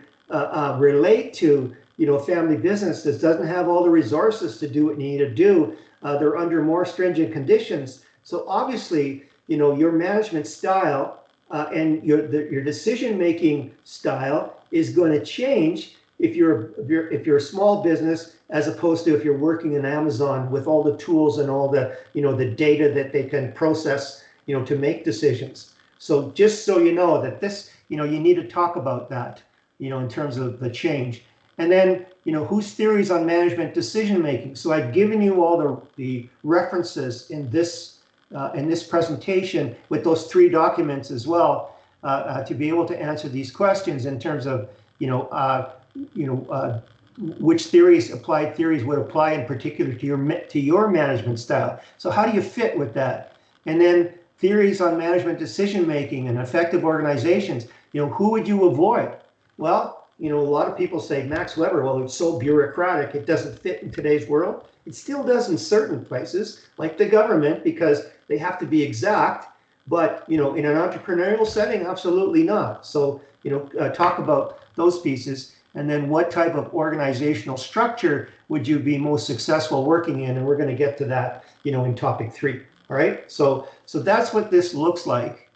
relate to a family business that doesn't have all the resources to do what you need to do. They're under more stringent conditions. So obviously, your management style and your decision-making style is going to change if you're a small business, as opposed to if you're working in Amazon with all the tools and all the the data that they can process to make decisions. So just so you know that this you need to talk about that in terms of the change. And then whose theories on management decision making. So I've given you all the references in this presentation with those 3 documents as well, to be able to answer these questions in terms of which applied theories would apply in particular to your management style. So how do you fit with that? And then theories on management decision making and effective organizations. Who would you avoid? Well, a lot of people say Max Weber, well, it's so bureaucratic, it doesn't fit in today's world. It still does in certain places, like the government, because they have to be exact. But, in an entrepreneurial setting, absolutely not. So, talk about those pieces. And then what type of organizational structure would you be most successful working in? And we're going to get to that, in topic 3. All right. So that's what this looks like.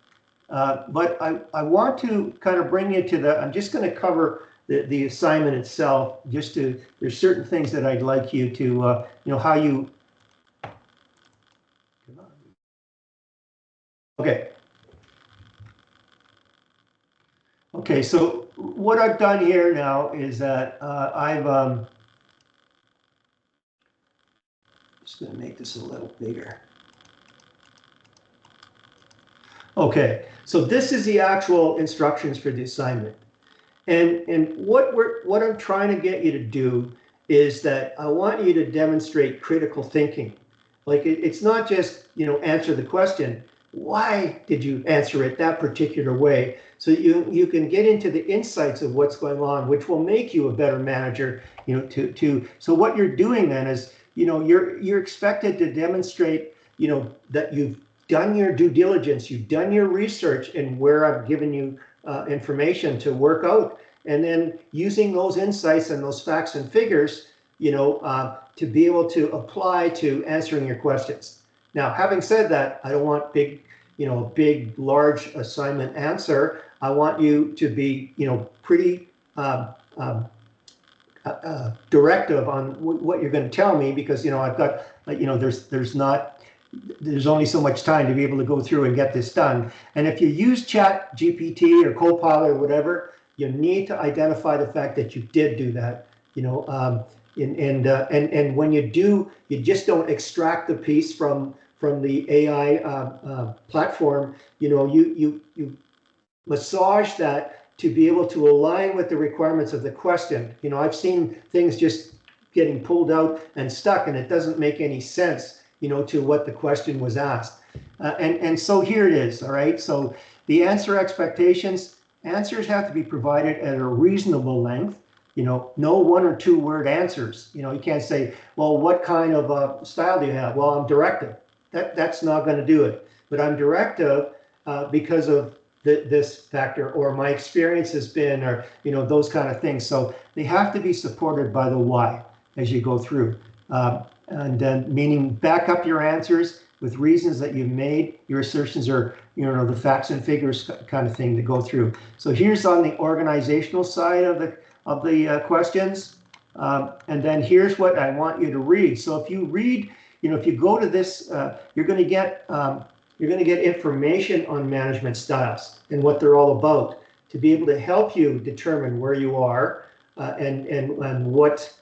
But I want to kind of bring you to I'm just going to cover the assignment itself, there's certain things that I'd like you to, how you, okay. Okay, so what I've done here now is that Just going to make this a little bigger. Okay, so this is the actual instructions for the assignment. And what I'm trying to get you to do is that I want you to demonstrate critical thinking. Like it's not just, answer the question. Why did you answer it that particular way? So you can get into the insights of what's going on, which will make you a better manager. So what you're doing then is, you're expected to demonstrate, that you've done your due diligence, you've done your research, and where I've given you information to work out, and then using those insights and those facts and figures, to be able to apply to answering your questions. Now, having said that, I don't want big, large assignment answer. I want you to be, pretty directive on what you're going to tell me, because, I've got, there's only so much time to be able to go through and get this done. And if you use Chat GPT or Copilot or whatever, you need to identify the fact that you did do that, and when you do, you just don't extract the piece from the AI platform. You massage that to be able to align with the requirements of the question. I've seen things just getting pulled out and stuck, and it doesn't make any sense, to what the question was asked. And so here it is. All right. So the answer expectations, answers have to be provided at a reasonable length. No 1 or 2 word answers. You can't say, well, what kind of style do you have? Well, I'm directive. That's not going to do it. But I'm directive because of this factor, or my experience has been, or those kind of things. So they have to be supported by the why as you go through, and then meaning back up your answers with reasons that you've made. Your assertions are, the facts and figures kind of thing to go through. So here's on the organizational side of the questions, and then here's what I want you to read. So if you read, if you go to this, you're going to get information on management styles and what they're all about, to be able to help you determine where you are, and what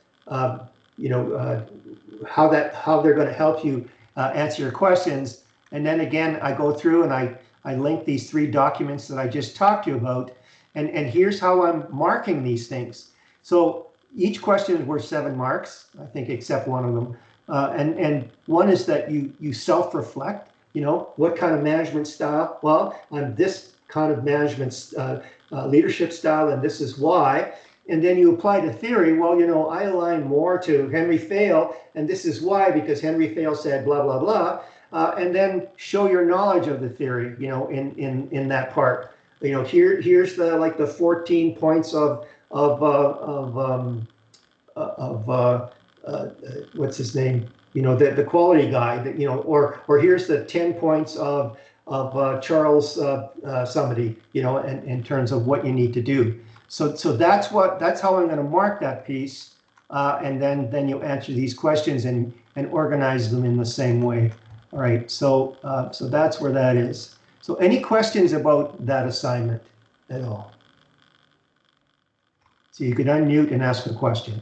how they're going to help you answer your questions. And then again, I go through and I link these 3 documents that I just talked to you about, and here's how I'm marking these things. So each question is worth 7 marks, I think, except one of them. And one is that you self-reflect. What kind of management style? Well, I'm this kind of management leadership style, and this is why. And then you apply the theory. Well, I align more to Henry Fayol, and this is why, because Henry Fayol said blah blah blah. And then show your knowledge of the theory, in that part. Here's the 14 points of what's his name? The quality guy, that, or here's the 10 points of Charles somebody, in terms of what you need to do. So that's how I'm going to mark that piece, and then you answer these questions and organize them in the same way. All right. So that's where that is. So any questions about that assignment at all? So you could unmute and ask a question.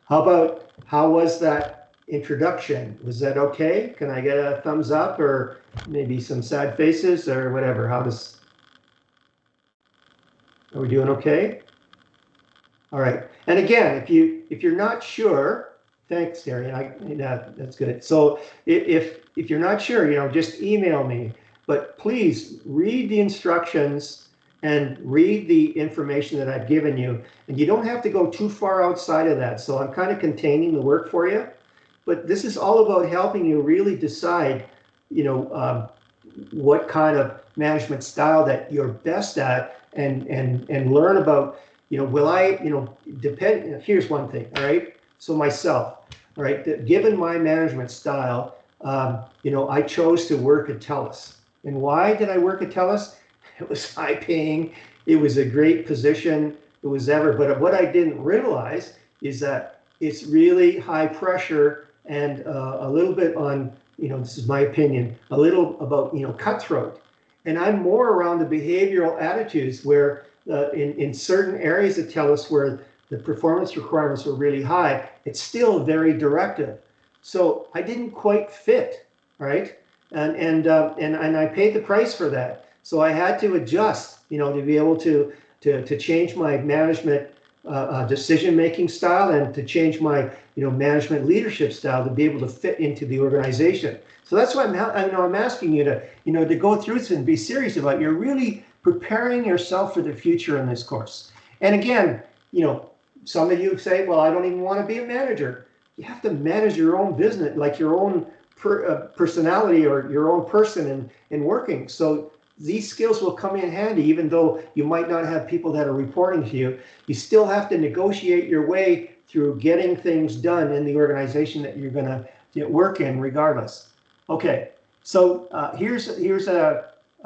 How was that introduction? Was that okay? Can I get a thumbs up, or maybe some sad faces, or whatever? Are we doing okay? All right. And again, if you're not sure, thanks, Gary. That's good. So if you're not sure, just email me. But please read the instructions and read the information that I've given you. And you don't have to go too far outside of that. So I'm kind of containing the work for you. But this is all about helping you really decide, what kind of management style that you're best at, and learn about, will I, depend. Here's one thing, all right? So myself, all right, given my management style, I chose to work at TELUS. And why did I work at TELUS? It was high paying. It was a great position. It was but what I didn't realize is that it's really high pressure, and a little bit on, this is my opinion, a little about, cutthroat. And I'm more around the behavioral attitudes where in certain areas of TELUS where the performance requirements were really high, it's still very directive. So I didn't quite fit, right? And I paid the price for that. So I had to adjust, to be able to change my management decision-making style and to change my management leadership style to be able to fit into the organization. So that's why I'm asking you to to go through this and be serious about it. You're really preparing yourself for the future in this course. And again, some of you say, well, I don't even want to be a manager. You have to manage your own business, like your own personality or your own person in working. So these skills will come in handy, even though you might not have people that are reporting to you. You still have to negotiate your way through getting things done in the organization that you're going to work in, regardless. Okay, so here's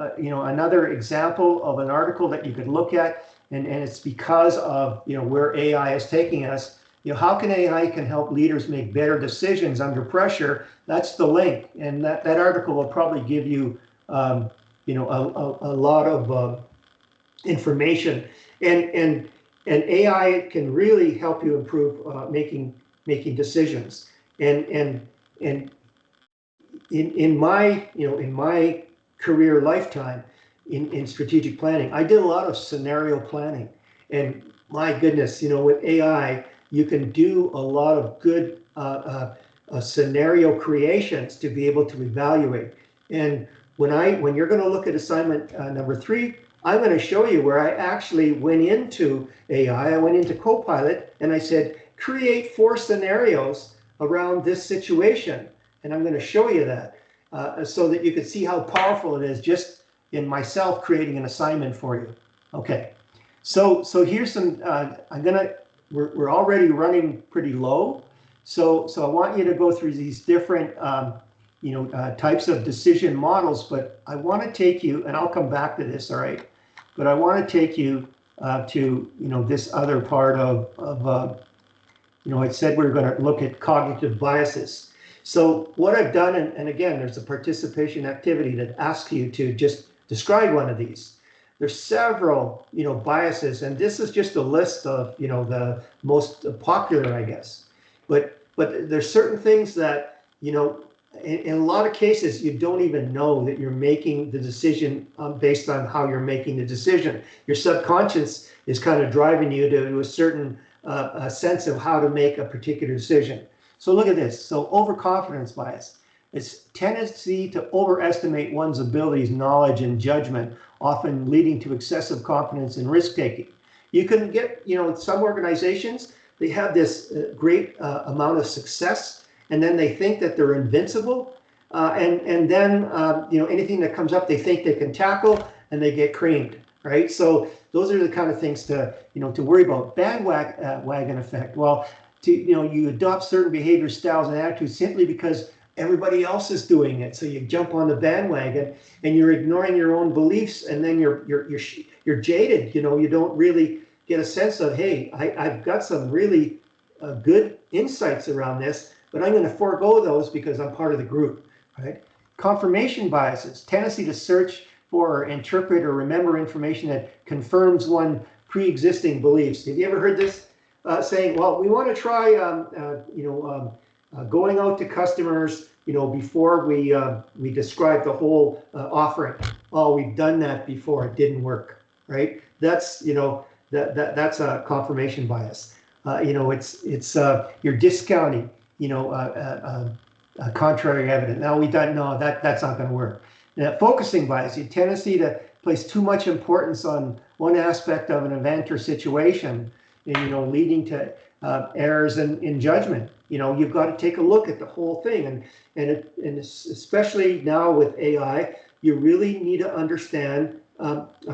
another example of an article that you could look at, and it's because of where AI is taking us. How can AI can help leaders make better decisions under pressure? That's the link, and that article will probably give you a lot of information, and AI can really help you improve making decisions. And in my career lifetime in strategic planning, I did a lot of scenario planning, and my goodness, with AI, you can do a lot of good scenario creations to be able to evaluate. And when you're going to look at assignment number 3, I'm going to show you where I actually went into AI. I went into Copilot and I said, create 4 scenarios around this situation. And I'm going to show you that so that you can see how powerful it is just in myself creating an assignment for you. Okay, so here's some, we're already running pretty low. So I want you to go through these different types of decision models, but I want to take you, and I'll come back to this, all right? But I want to take you to this other part of I said we were going to look at cognitive biases. So what I've done, and again, there's a participation activity that asks you to just describe one of these. There's several biases, and this is just a list of the most popular, I guess. But there's certain things that in a lot of cases, you don't even know that you're making the decision based on how you're making the decision. Your subconscious is kind of driving you to a certain sense of how to make a particular decision. So look at this. So overconfidence bias. It's tendency to overestimate one's abilities, knowledge, and judgment, often leading to excessive confidence and risk-taking. You can get, some organizations, they have this great amount of success, and then they think that they're invincible, and then anything that comes up, they think they can tackle, and they get creamed, right? So those are the kind of things to worry about. Bandwagon effect. Well, you adopt certain behaviors, styles, and attitudes simply because everybody else is doing it. So you jump on the bandwagon, and you're ignoring your own beliefs, and then you're jaded. You don't really get a sense of, hey, I've got some really good insights around this, but I'm going to forego those because I'm part of the group, right? Confirmation biases, tendency to search for or interpret or remember information that confirms one pre-existing beliefs. Have you ever heard this saying, well, we want to try, going out to customers, before we describe the whole offering. Oh, we've done that before, it didn't work, right? That's, that's a confirmation bias. It's you're discounting, contrary evidence. Now that's not going to work. Now, focusing bias, your tendency to place too much importance on one aspect of an event or situation, and, leading to errors in judgment. You've got to take a look at the whole thing, and especially now with AI, you really need to understand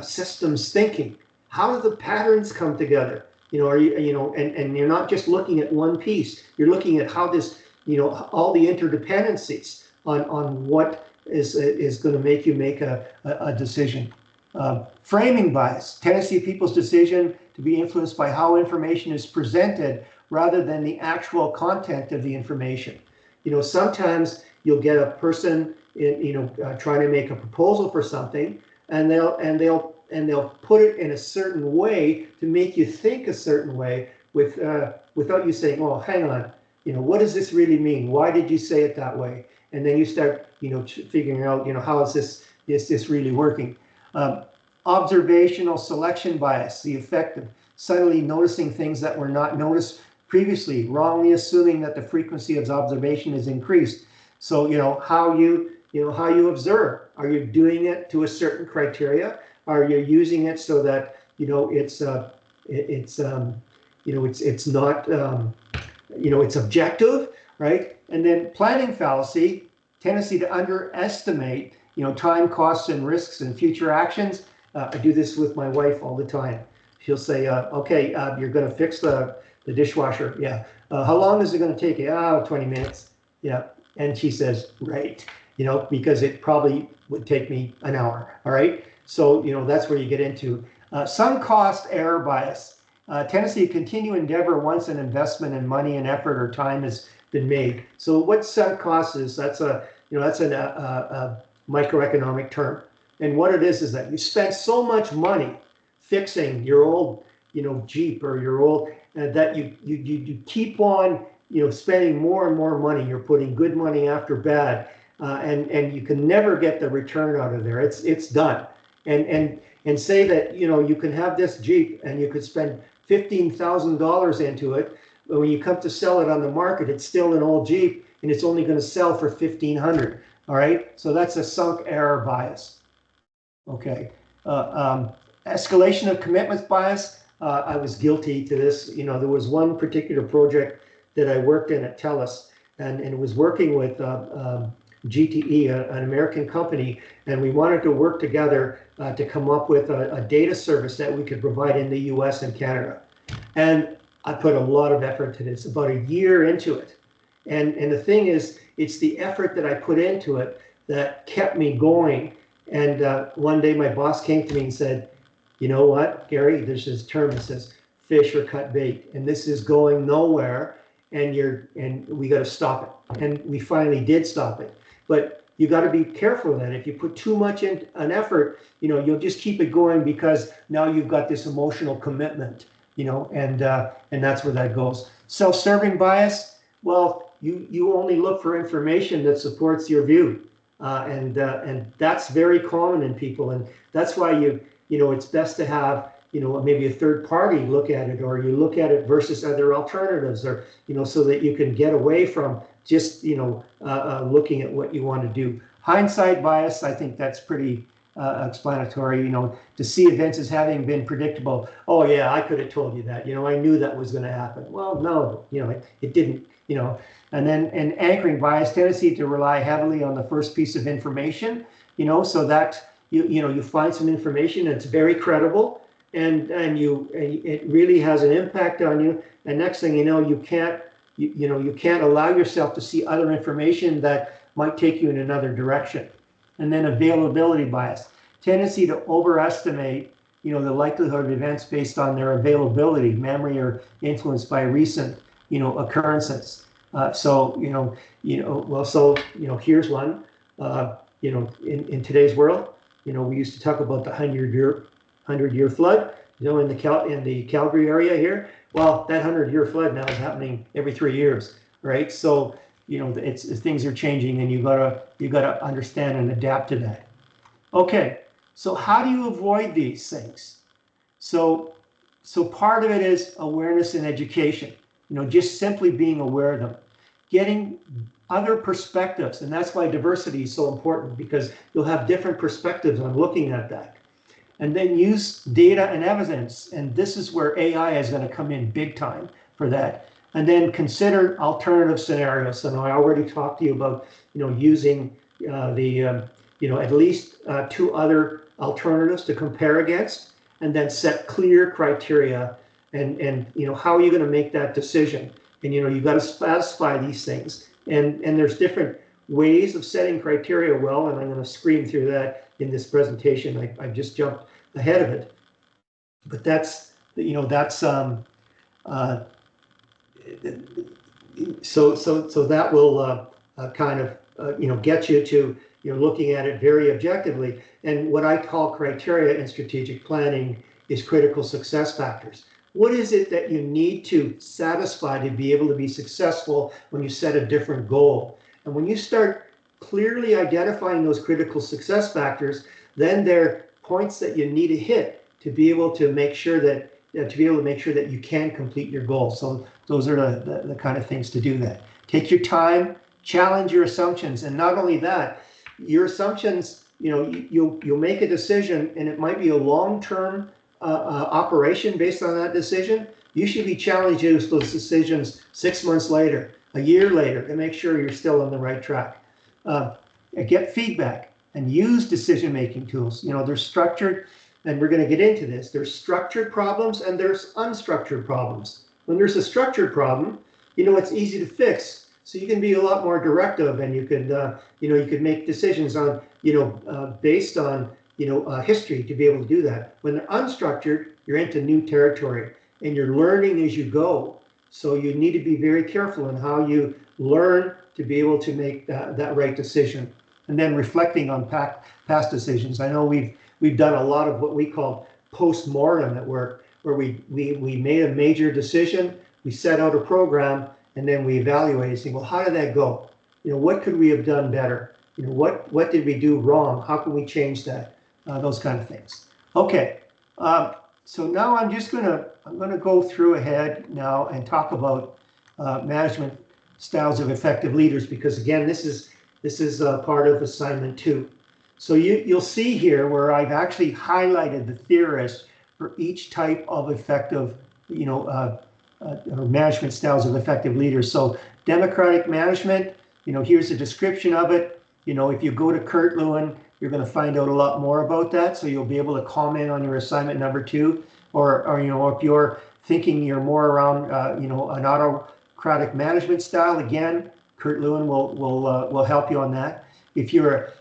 systems thinking. How do the patterns come together? Are you, and you're not just looking at one piece. You're looking at how this, all the interdependencies on what is going to make you make a decision. Framing bias, tendency of people's decision to be influenced by how information is presented rather than the actual content of the information. Sometimes you'll get a person, trying to make a proposal for something, and they'll put it in a certain way to make you think a certain way, without you saying, oh, hang on, what does this really mean? Why did you say it that way? And then you start, figuring out, how is this really working? Observational selection bias, the effect of suddenly noticing things that were not noticed previously, wrongly assuming that the frequency of observation is increased. So, how you observe. Are you doing it to a certain criteria? Are you using it so that, it's not, it's objective, right? And then planning fallacy, tendency to underestimate, time, costs, and risks and future actions. I do this with my wife all the time. She'll say, okay, you're going to fix the dishwasher. Yeah. How long is it going to take you? 20 minutes. Yeah. And she says, right, because it probably would take me an hour. All right. So, that's where you get into sunk cost error bias. Tendency to continue endeavor once an investment in money and effort or time has been made. So what sunk cost is, that's a microeconomic term. And what it is that you spent so much money fixing your old, Jeep or your old, that you keep on, spending more and more money. You're putting good money after bad, and you can never get the return out of there. It's done. And say that, you can have this Jeep and you could spend $15,000 into it, but when you come to sell it on the market, it's still an old Jeep and it's only going to sell for $1,500. All right, so that's a sunk error bias. Okay, escalation of commitments bias. I was guilty to this. There was one particular project that I worked in at TELUS, and it was working with GTE, an American company, and we wanted to work together to come up with a data service that we could provide in the US and Canada. And I put a lot of effort to this, about a year into it. And the thing is, it's the effort that I put into it that kept me going. And one day my boss came to me and said, you know what, Gary, there's this term that says fish or cut bait, and this is going nowhere, and we got to stop it. And we finally did stop it. But you got to be careful that if you put too much in an effort, you'll just keep it going because now you've got this emotional commitment, and that's where that goes. Self-serving bias. Well, you only look for information that supports your view, and that's very common in people, and that's why it's best to have maybe a third party look at it, or you look at it versus other alternatives, or so that you can get away from just looking at what you want to do. Hindsight bias, I think that's pretty explanatory. To see events as having been predictable. Oh yeah, I could have told you that. I knew that was going to happen. Well, no, it didn't. And then anchoring bias, tendency to rely heavily on the first piece of information. So that you find some information that's very credible, and it really has an impact on you. And next thing you know, you can't allow yourself to see other information that might take you in another direction. And then availability bias, tendency to overestimate the likelihood of events based on their availability, memory, or influenced by recent occurrences. So here's one. In today's world, we used to talk about the 100-year flood, in the Calgary area here. Well, that 100-year flood now is happening every 3 years, right? So things are changing, and you gotta understand and adapt to that. Okay, so how do you avoid these things? So part of it is awareness and education. Just simply being aware of them, getting other perspectives, and that's why diversity is so important, because you'll have different perspectives on looking at that. And then use data and evidence, and this is where AI is going to come in big time for that. And then consider alternative scenarios. And I already talked to you about using at least 2 other alternatives to compare against, and then set clear criteria. And how are you going to make that decision? And you've got to satisfy these things. And there's different ways of setting criteria well, and I'm going to scream through that in this presentation. I just jumped ahead of it, but that's so that will kind of get you to looking at it very objectively. And what I call criteria in strategic planning is critical success factors. What is it that you need to satisfy to be able to be successful when you set a different goal? And when you start clearly identifying those critical success factors, then there are points that you need to hit to be able to make sure that you can complete your goal. So those are the kind of things to do that. Take your time, challenge your assumptions, and not only that, your assumptions, you'll make a decision, and it might be a long-term operation based on that decision. You should be challenging those decisions 6 months later, a year later, to make sure you're still on the right track. Get feedback and use decision-making tools. They're structured, and we're going to get into this. There's structured problems and there's unstructured problems. When there's a structured problem, it's easy to fix. So you can be a lot more directive, and you could make decisions on, based on, history to be able to do that. When they're unstructured, you're into new territory and you're learning as you go. So you need to be very careful in how you learn to be able to make that right decision. And then reflecting on past decisions. I know we've done a lot of what we call post-mortem at work, where we made a major decision, we set out a program, and then we evaluate and say, well, how did that go? What could we have done better? What did we do wrong? How can we change that? Those kind of things. Okay, so now I'm gonna go through ahead now and talk about management styles of effective leaders, because again, this is part of assignment 2. So you'll see here where I've actually highlighted the theorists for each type of effective, or management styles of effective leaders. So democratic management, here's a description of it. If you go to Kurt Lewin, you're going to find out a lot more about that. So you'll be able to comment on your assignment number 2, or if you're thinking you're more around, an autocratic management style, again, Kurt Lewin will help you on that. If your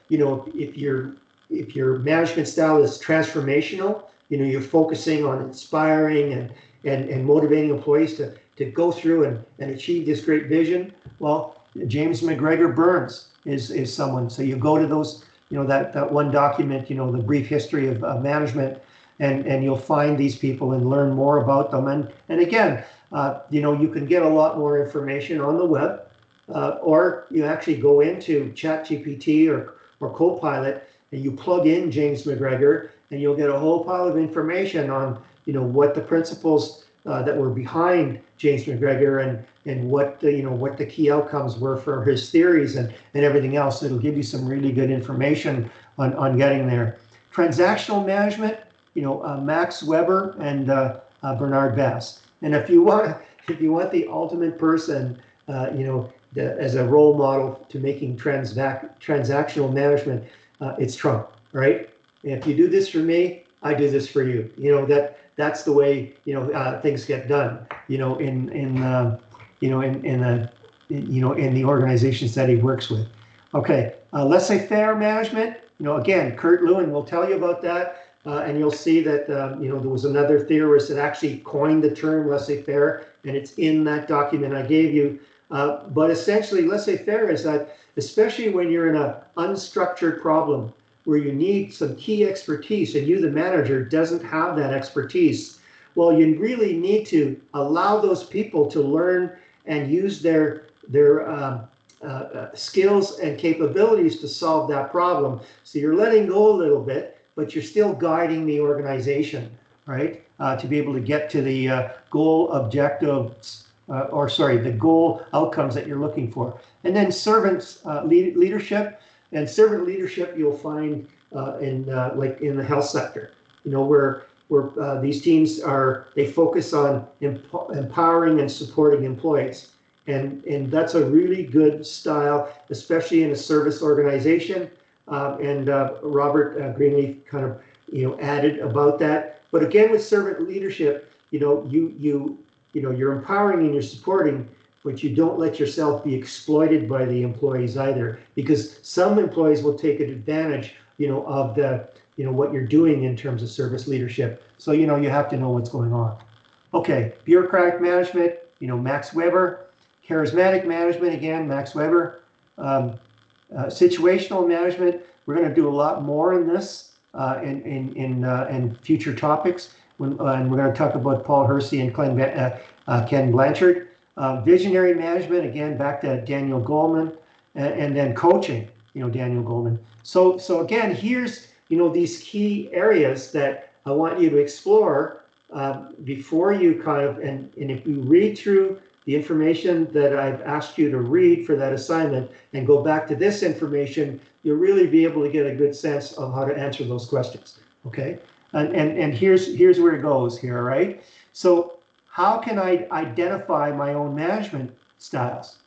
management style is transformational, you're focusing on inspiring and motivating employees to go through and achieve this great vision. Well, James McGregor Burns is someone. So you go to those, that one document, the brief history of management, and you'll find these people and learn more about them. And again, you can get a lot more information on the web, or you actually go into ChatGPT or Copilot and you plug in James McGregor, and you'll get a whole pile of information on, what the principles that were behind James McGregor and what the key outcomes were for his theories and everything else. It'll give you some really good information on getting there. Transactional management, Max Weber and Bernard Bass. And if you want the ultimate person, as a role model to making transactional management, it's Trump, right? And if you do this for me, I do this for you. That's the way things get done. In the organizations that he works with. Okay, laissez-faire management. Again, Kurt Lewin will tell you about that, and you'll see that there was another theorist that actually coined the term laissez-faire, and it's in that document I gave you. But essentially, laissez-faire is that, especially when you're in an unstructured problem where you need some key expertise and you, the manager, doesn't have that expertise, well, you really need to allow those people to learn and use their skills and capabilities to solve that problem. So you're letting go a little bit, but you're still guiding the organization, right, to be able to get to the goal objectives, the goal outcomes that you're looking for. And then servant leadership. And servant leadership you'll find in the health sector, where these teams they focus on empowering and supporting employees. And that's a really good style, especially in a service organization. Robert Greenleaf kind of added about that. But again, with servant leadership, you're empowering and you're supporting, but you don't let yourself be exploited by the employees either, because some employees will take advantage, of what you're doing in terms of service leadership. So, you have to know what's going on. Okay, bureaucratic management, Max Weber. Charismatic management, again, Max Weber. Situational management, we're going to do a lot more in this in future topics. and we're going to talk about Paul Hersey and Ken Blanchard. Visionary management, again, back to Daniel Goleman, and then coaching, Daniel Goleman. So again, here's, these key areas that I want you to explore before you kind of, and if you read through the information that I've asked you to read for that assignment and go back to this information, you'll really be able to get a good sense of how to answer those questions, okay? And here's where it goes here, right? So how can I identify my own management styles?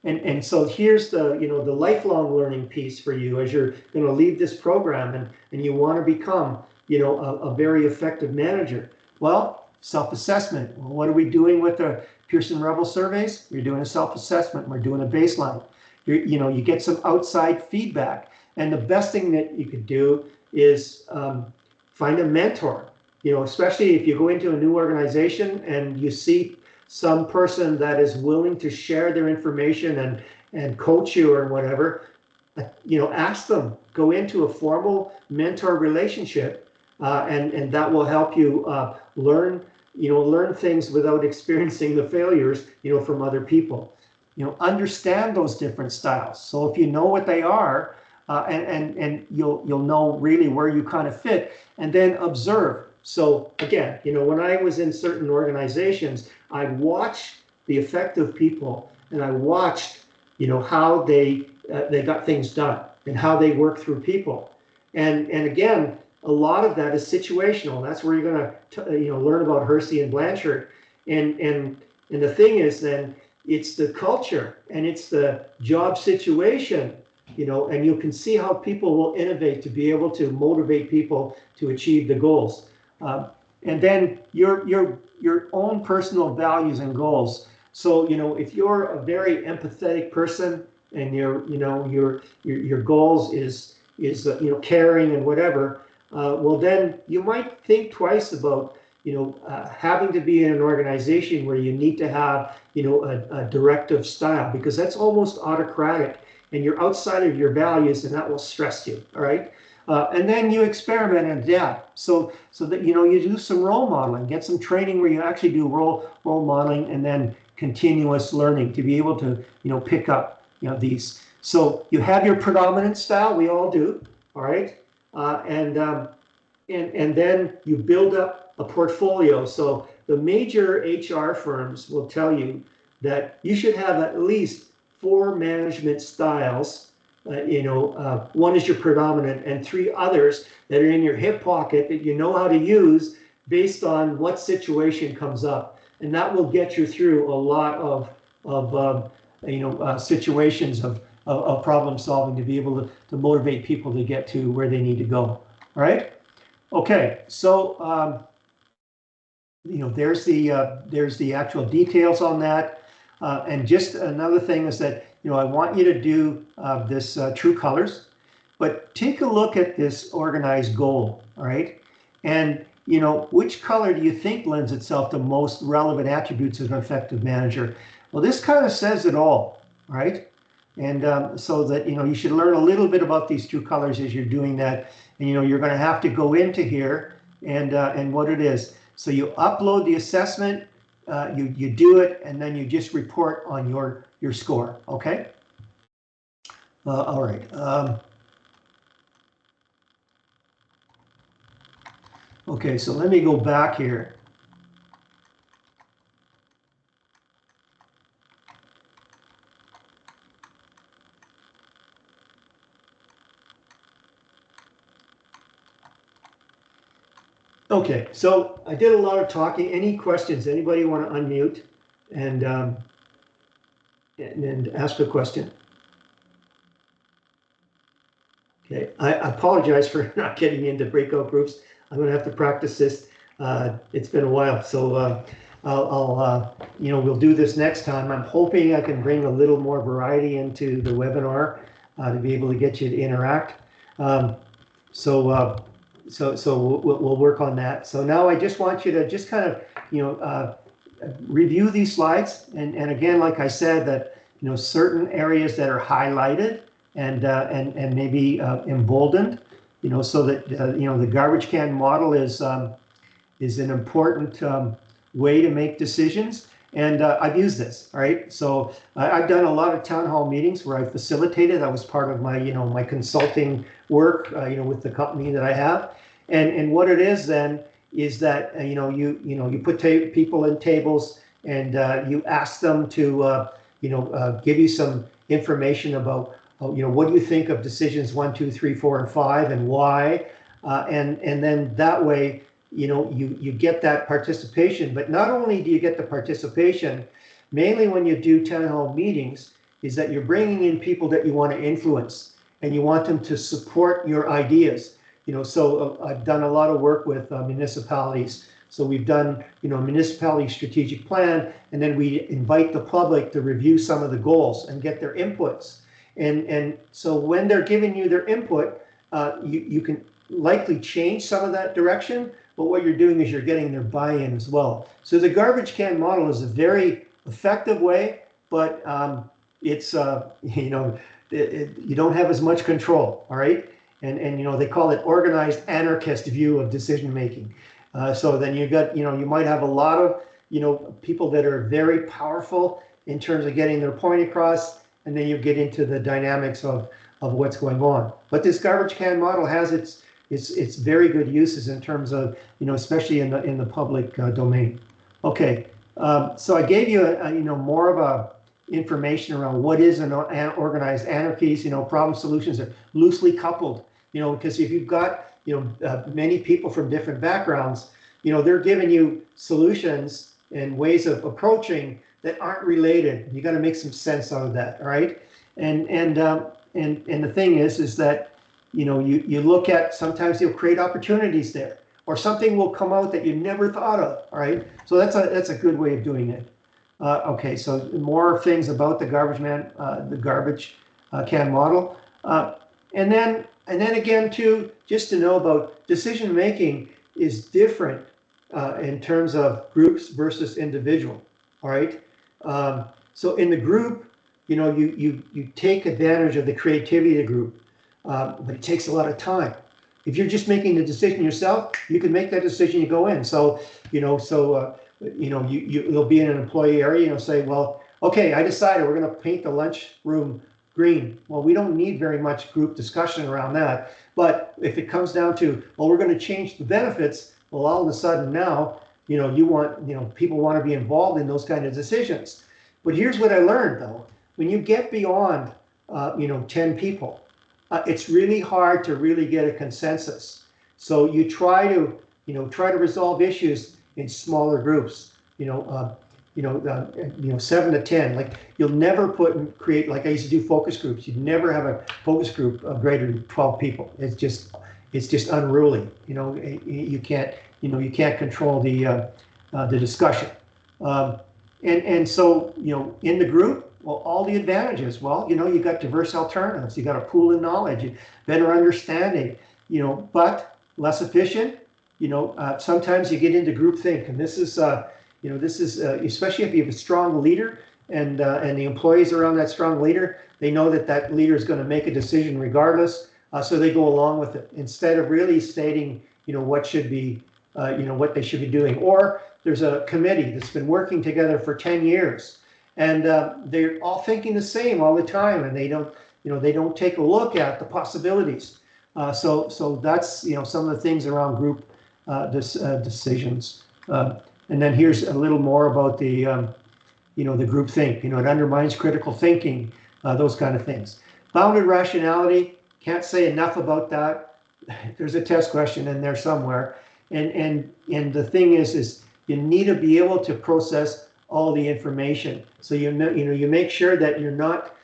And so here's the, the lifelong learning piece for you as you're going to leave this program and you want to become, a very effective manager. Well, self-assessment. Well, what are we doing with the Pearson Rebel surveys? You're doing a self-assessment. We're doing a baseline. You get some outside feedback. And the best thing that you could do is find a mentor, especially if you go into a new organization and you see some person that is willing to share their information and coach you or whatever, ask them, go into a formal mentor relationship, and that will help you learn things without experiencing the failures, from other people. Understand those different styles. So if you know what they are, and you'll know really where you kind of fit, and then observe. So again, when I was in certain organizations, I watched the effective people, and I watched, how they got things done and how they work through people. And again, a lot of that is situational. That's where you're going to, learn about Hersey and Blanchard. And the thing is, then it's the culture and it's the job situation, and you can see how people will innovate to be able to motivate people to achieve the goals. And then your own personal values and goals. So, if you're a very empathetic person and your goals is caring and whatever, well, then you might think twice about, having to be in an organization where you need to have, a directive style, because that's almost autocratic and you're outside of your values, and that will stress you. All right. And then you experiment and adapt. So that, you do some role modeling, get some training where you actually do role modeling, and then continuous learning to be able to, pick up, these. So you have your predominant style, we all do. All right. And then you build up a portfolio. So the major HR firms will tell you that you should have at least 4 management styles. One is your predominant, and 3 others that are in your hip pocket that you know how to use based on what situation comes up, and that will get you through a lot of situations of problem solving to be able to motivate people to get to where they need to go. All right. Okay. So there's the actual details on that. And just another thing is that, I want you to do this true colors, but take a look at this organized goal, all right? And, which color do you think lends itself to most relevant attributes of an effective manager? Well, this kind of says it all right? And so that, you should learn a little bit about these true colors as you're doing that. And, you're going to have to go into here and what it is. So you upload the assessment. You do it, and then you just report on your score, okay? All right. Okay, so let me go back here. Okay, so I did a lot of talking. Any questions? Anybody want to unmute and ask a question? Okay, I apologize for not getting into breakout groups. I'm going to have to practice this. It's been a while, so we'll do this next time. I'm hoping I can bring a little more variety into the webinar to be able to get you to interact. So we'll work on that. So now I just want you to just kind of, review these slides. And again, like I said, that, certain areas that are highlighted and maybe emboldened, so that, the garbage can model is is an important way to make decisions. And I've used this, all right? So I've done a lot of town hall meetings where I facilitated. That was part of my, my consulting work, with the company that I have. And what it is then is that, you put people in tables and you ask them to, give you some information about, what do you think of decisions 1, 2, 3, 4, and 5 and why? And then that way, you get that participation. But not only do you get the participation, mainly when you do town hall meetings, is that you're bringing in people that you want to influence and you want them to support your ideas. So I've done a lot of work with municipalities. So we've done, municipality strategic plan, and then we invite the public to review some of the goals and get their inputs. And so when they're giving you their input, you can likely change some of that direction, but what you're doing is you're getting their buy-in as well. So the garbage can model is a very effective way, but it's, you don't have as much control, all right? And they call it organized anarchist view of decision making. So then you got, you might have a lot of, people that are very powerful in terms of getting their point across, and then you get into the dynamics of what's going on. But this garbage can model has its very good uses in terms of, especially in the public domain. Okay, so I gave you more of a information around what is an organized anarchies. Problem solutions are loosely coupled. Because if you've got many people from different backgrounds, they're giving you solutions and ways of approaching that aren't related. You got to make some sense out of that, all right? And the thing is that you look at, sometimes you'll create opportunities there, or something will come out that you never thought of, all right? So that's a good way of doing it. Okay, so more things about the garbage can model, and then again too, just to know about decision making is different in terms of groups versus individual. All right. So in the group, you take advantage of the creativity of the group, but it takes a lot of time. If you're just making the decision yourself, you can make that decision, you go in. So, you'll be in an employee area, say, well, okay, I decided we're going to paint the lunchroom green. Well, we don't need very much group discussion around that. But if it comes down to, well, we're going to change the benefits, well, all of a sudden now, people want to be involved in those kind of decisions. But here's what I learned though, when you get beyond, 10 people, it's really hard to really get a consensus. So you try to resolve issues in smaller groups, 7 to 10. Like you'll never create, like I used to do focus groups. You'd never have a focus group of greater than 12 people. It's just unruly. You can't control the discussion. And so, in the group, well, all the advantages, well, you got diverse alternatives, you got a pool of knowledge, better understanding, but less efficient. Sometimes you get into groupthink, and this is especially if you have a strong leader and the employees around that strong leader, they know that leader is going to make a decision regardless, so they go along with it instead of really stating, what should be, what they should be doing. Or there's a committee that's been working together for 10 years, and they're all thinking the same all the time, and they don't take a look at the possibilities. So that's some of the things around group decisions. And then here's a little more about the the group think. It undermines critical thinking, those kind of things. Bounded rationality, can't say enough about that. There's a test question in there somewhere. And the thing is you need to be able to process all the information. So you make sure that you're not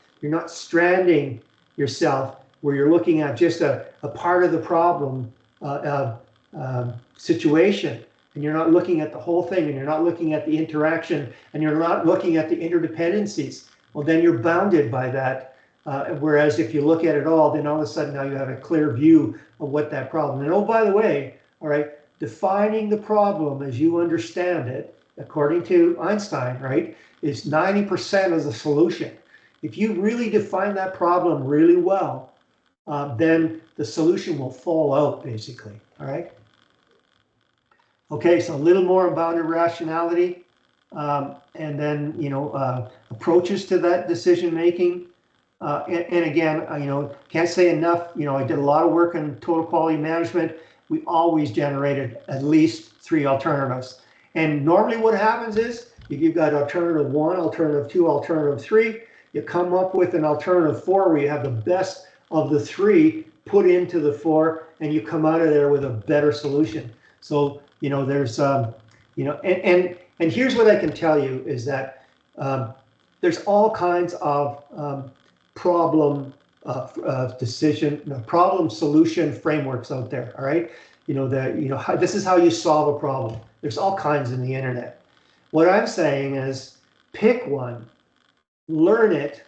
stranding yourself where you're looking at just a part of the problem situation, and you're not looking at the whole thing, and you're not looking at the interaction, and you're not looking at the interdependencies. Well, then you're bounded by that. Whereas if you look at it all, then all of a sudden now you have a clear view of what that problem. And oh, by the way, all right, defining the problem as you understand it, according to Einstein, right, is 90% of the solution. If you really define that problem really well, then the solution will fall out, basically, all right? Okay, so a little more about irrationality, and then, approaches to that decision making. And again, can't say enough. I did a lot of work in total quality management. We always generated at least 3 alternatives. And normally what happens is, if you've got alternative 1, alternative 2, alternative 3, you come up with an alternative 4 where you have the best of the 3 put into the 4, and you come out of there with a better solution. So, there's, and here's what I can tell you is that there's all kinds of problem problem solution frameworks out there. All right, this is how you solve a problem. There's all kinds in the internet. What I'm saying is, pick one, learn it,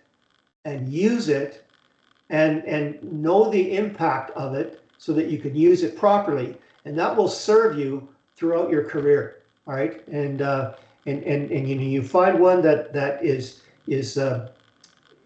and use it, and know the impact of it so that you can use it properly, and that will serve you throughout your career. All right, and you find one that is in,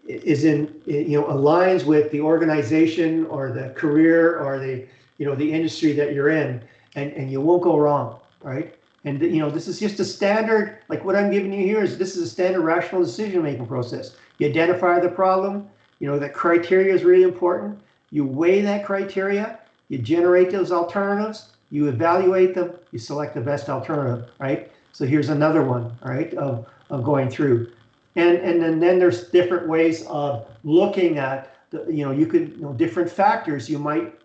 aligns with the organization or the career or the industry that you're in, and you won't go wrong, right? And this is just a standard, like what I'm giving you here this is a standard rational decision making process. You identify the problem, the criteria is really important. You weigh that criteria, you generate those alternatives, you evaluate them, you select the best alternative, right? So here's another one, all right, of going through. And then there's different ways of looking at, you could, different factors. You might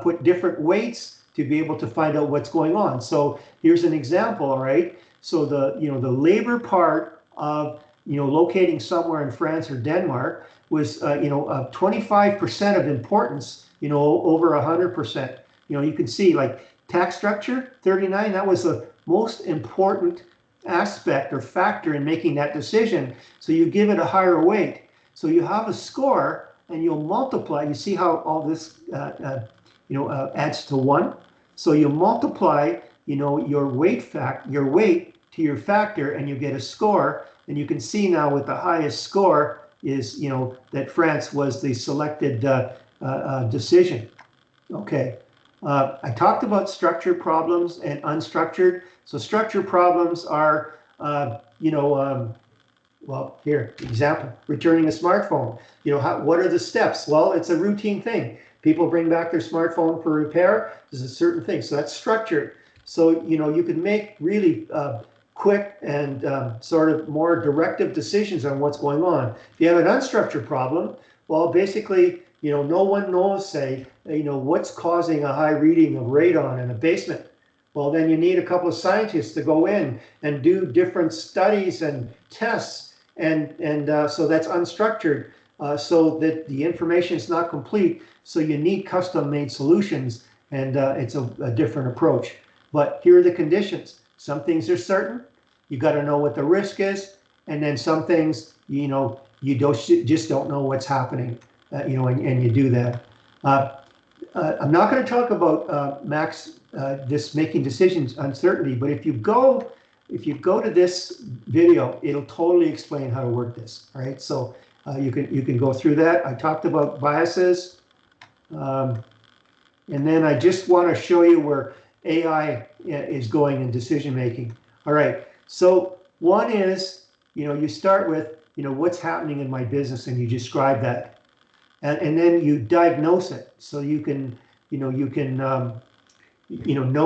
put different weights to be able to find out what's going on. So here's an example, all right? So the labor part of, locating somewhere in France or Denmark was, 25% of importance, over 100%. You can see like tax structure, 39, that was the most important aspect or factor in making that decision. So you give it a higher weight. So you have a score and you'll multiply. You see how all this adds to 1. So you multiply your weight to your factor, and you get a score. And you can see now with the highest score is that France was the selected decision. Okay. I talked about structured problems and unstructured. So structured problems are, well, here, example, returning a smartphone. What are the steps? Well, it's a routine thing. People bring back their smartphone for repair. There's a certain thing. So that's structured. So, you can make really quick and sort of more directive decisions on what's going on. If you have an unstructured problem, well, basically, no one knows, say, what's causing a high reading of radon in a basement. Well, then you need a couple of scientists to go in and do different studies and tests, and so that's unstructured, so that the information is not complete. So you need custom-made solutions, and it's a different approach. But here are the conditions. Some things are certain. You got to know what the risk is, and then some things, you just don't know what's happening. And you do that. I'm not going to talk about this making decisions uncertainty, but if you go to this video, it'll totally explain how to work this. All right, so you can go through that. I talked about biases, and then I just want to show you where AI is going in decision making. All right, so one is you start with what's happening in my business, and you describe that. And then you diagnose it, so you can know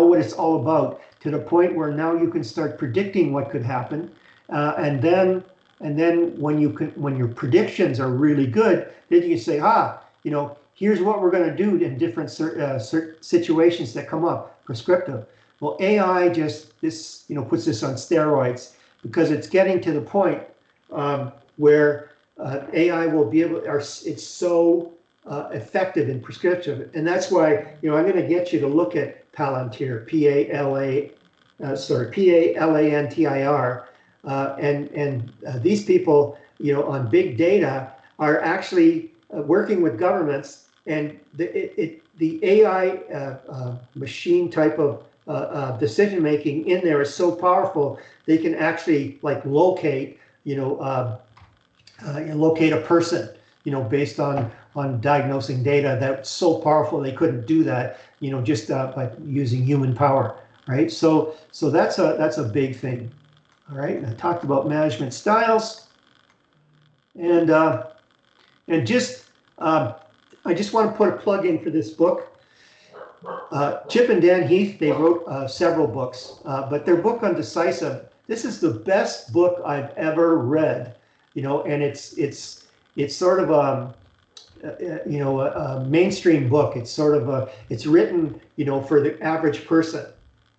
what it's all about, to the point where now you can start predicting what could happen, and then when your predictions are really good, then you can say, here's what we're going to do in different situations that come up, prescriptive. Well, AI just puts this on steroids, because it's getting to the point where AI will be able, it's so effective in prescriptive, and that's why I'm going to get you to look at Palantir, Palantir, and these people, on big data, are actually working with governments, and the AI machine type of decision making in there is so powerful, they can actually locate, locate a person, based on diagnosing data. That's so powerful they couldn't do that, just by using human power. right? So that's a big thing. All right, and I talked about management styles, and just I just want to put a plug in for this book. Chip and Dan Heath, they wrote several books, but their book on Decisive, this is the best book I've ever read, and it's sort of a mainstream book. It's sort of it's written, for the average person,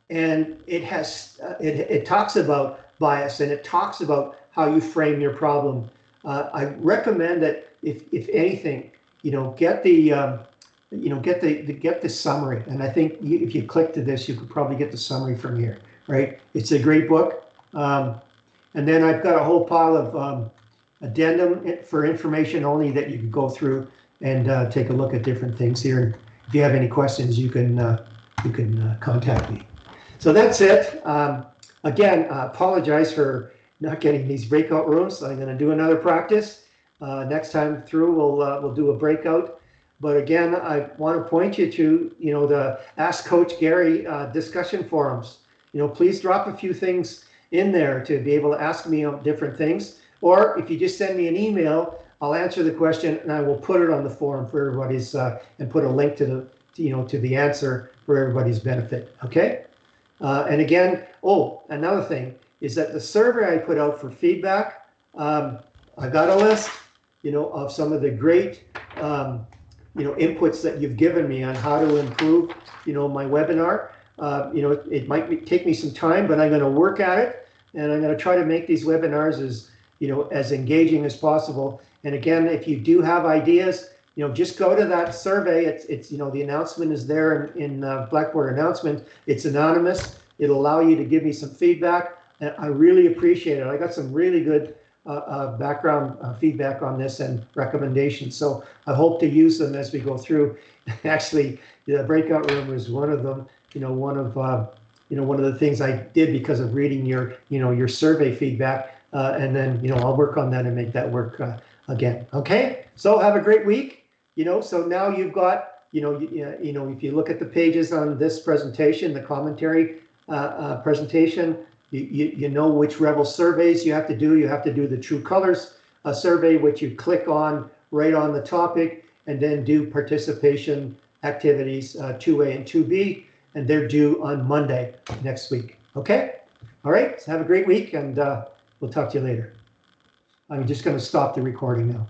and it talks about bias, and it talks about how you frame your problem. I recommend that if anything, get the get the summary. And I think if you click to this, you could probably get the summary from here, right? It's a great book. And then I've got a whole pile of addendum for information only that you can go through and take a look at different things here. And if you have any questions, you can contact me. So that's it. Again, apologize for not getting these breakout rooms. I'm going to do another practice. Next time through, we'll do a breakout. But again, I want to point you to, the Ask Coach Gary discussion forums. Please drop a few things in there to be able to ask me on different things. Or if you just send me an email, I'll answer the question and I will put it on the forum for everybody's, and put a link to the, to the answer for everybody's benefit. Okay. And again, another thing is that the survey I put out for feedback, I got a list, of some of the great, inputs that you've given me on how to improve, my webinar. It might take me some time, but I'm going to work at it, and I'm going to try to make these webinars as engaging as possible. And again, if you do have ideas, just go to that survey. It's the announcement is there in Blackboard announcement. It's anonymous. It'll allow you to give me some feedback, and I really appreciate it. I got some really good background feedback on this and recommendations. So I hope to use them as we go through. Actually, the breakout room was one of them. One of the things I did because of reading your survey feedback, and then I'll work on that and make that work again. Okay. So have a great week. So now you've got if you look at the pages on this presentation, the commentary presentation. You know which Rebel surveys you have to do. You have to do the True Colors survey, which you click on right on the topic, and then do participation activities 2A and 2B, and they're due on Monday next week. Okay? All right. So have a great week, and we'll talk to you later. I'm just going to stop the recording now.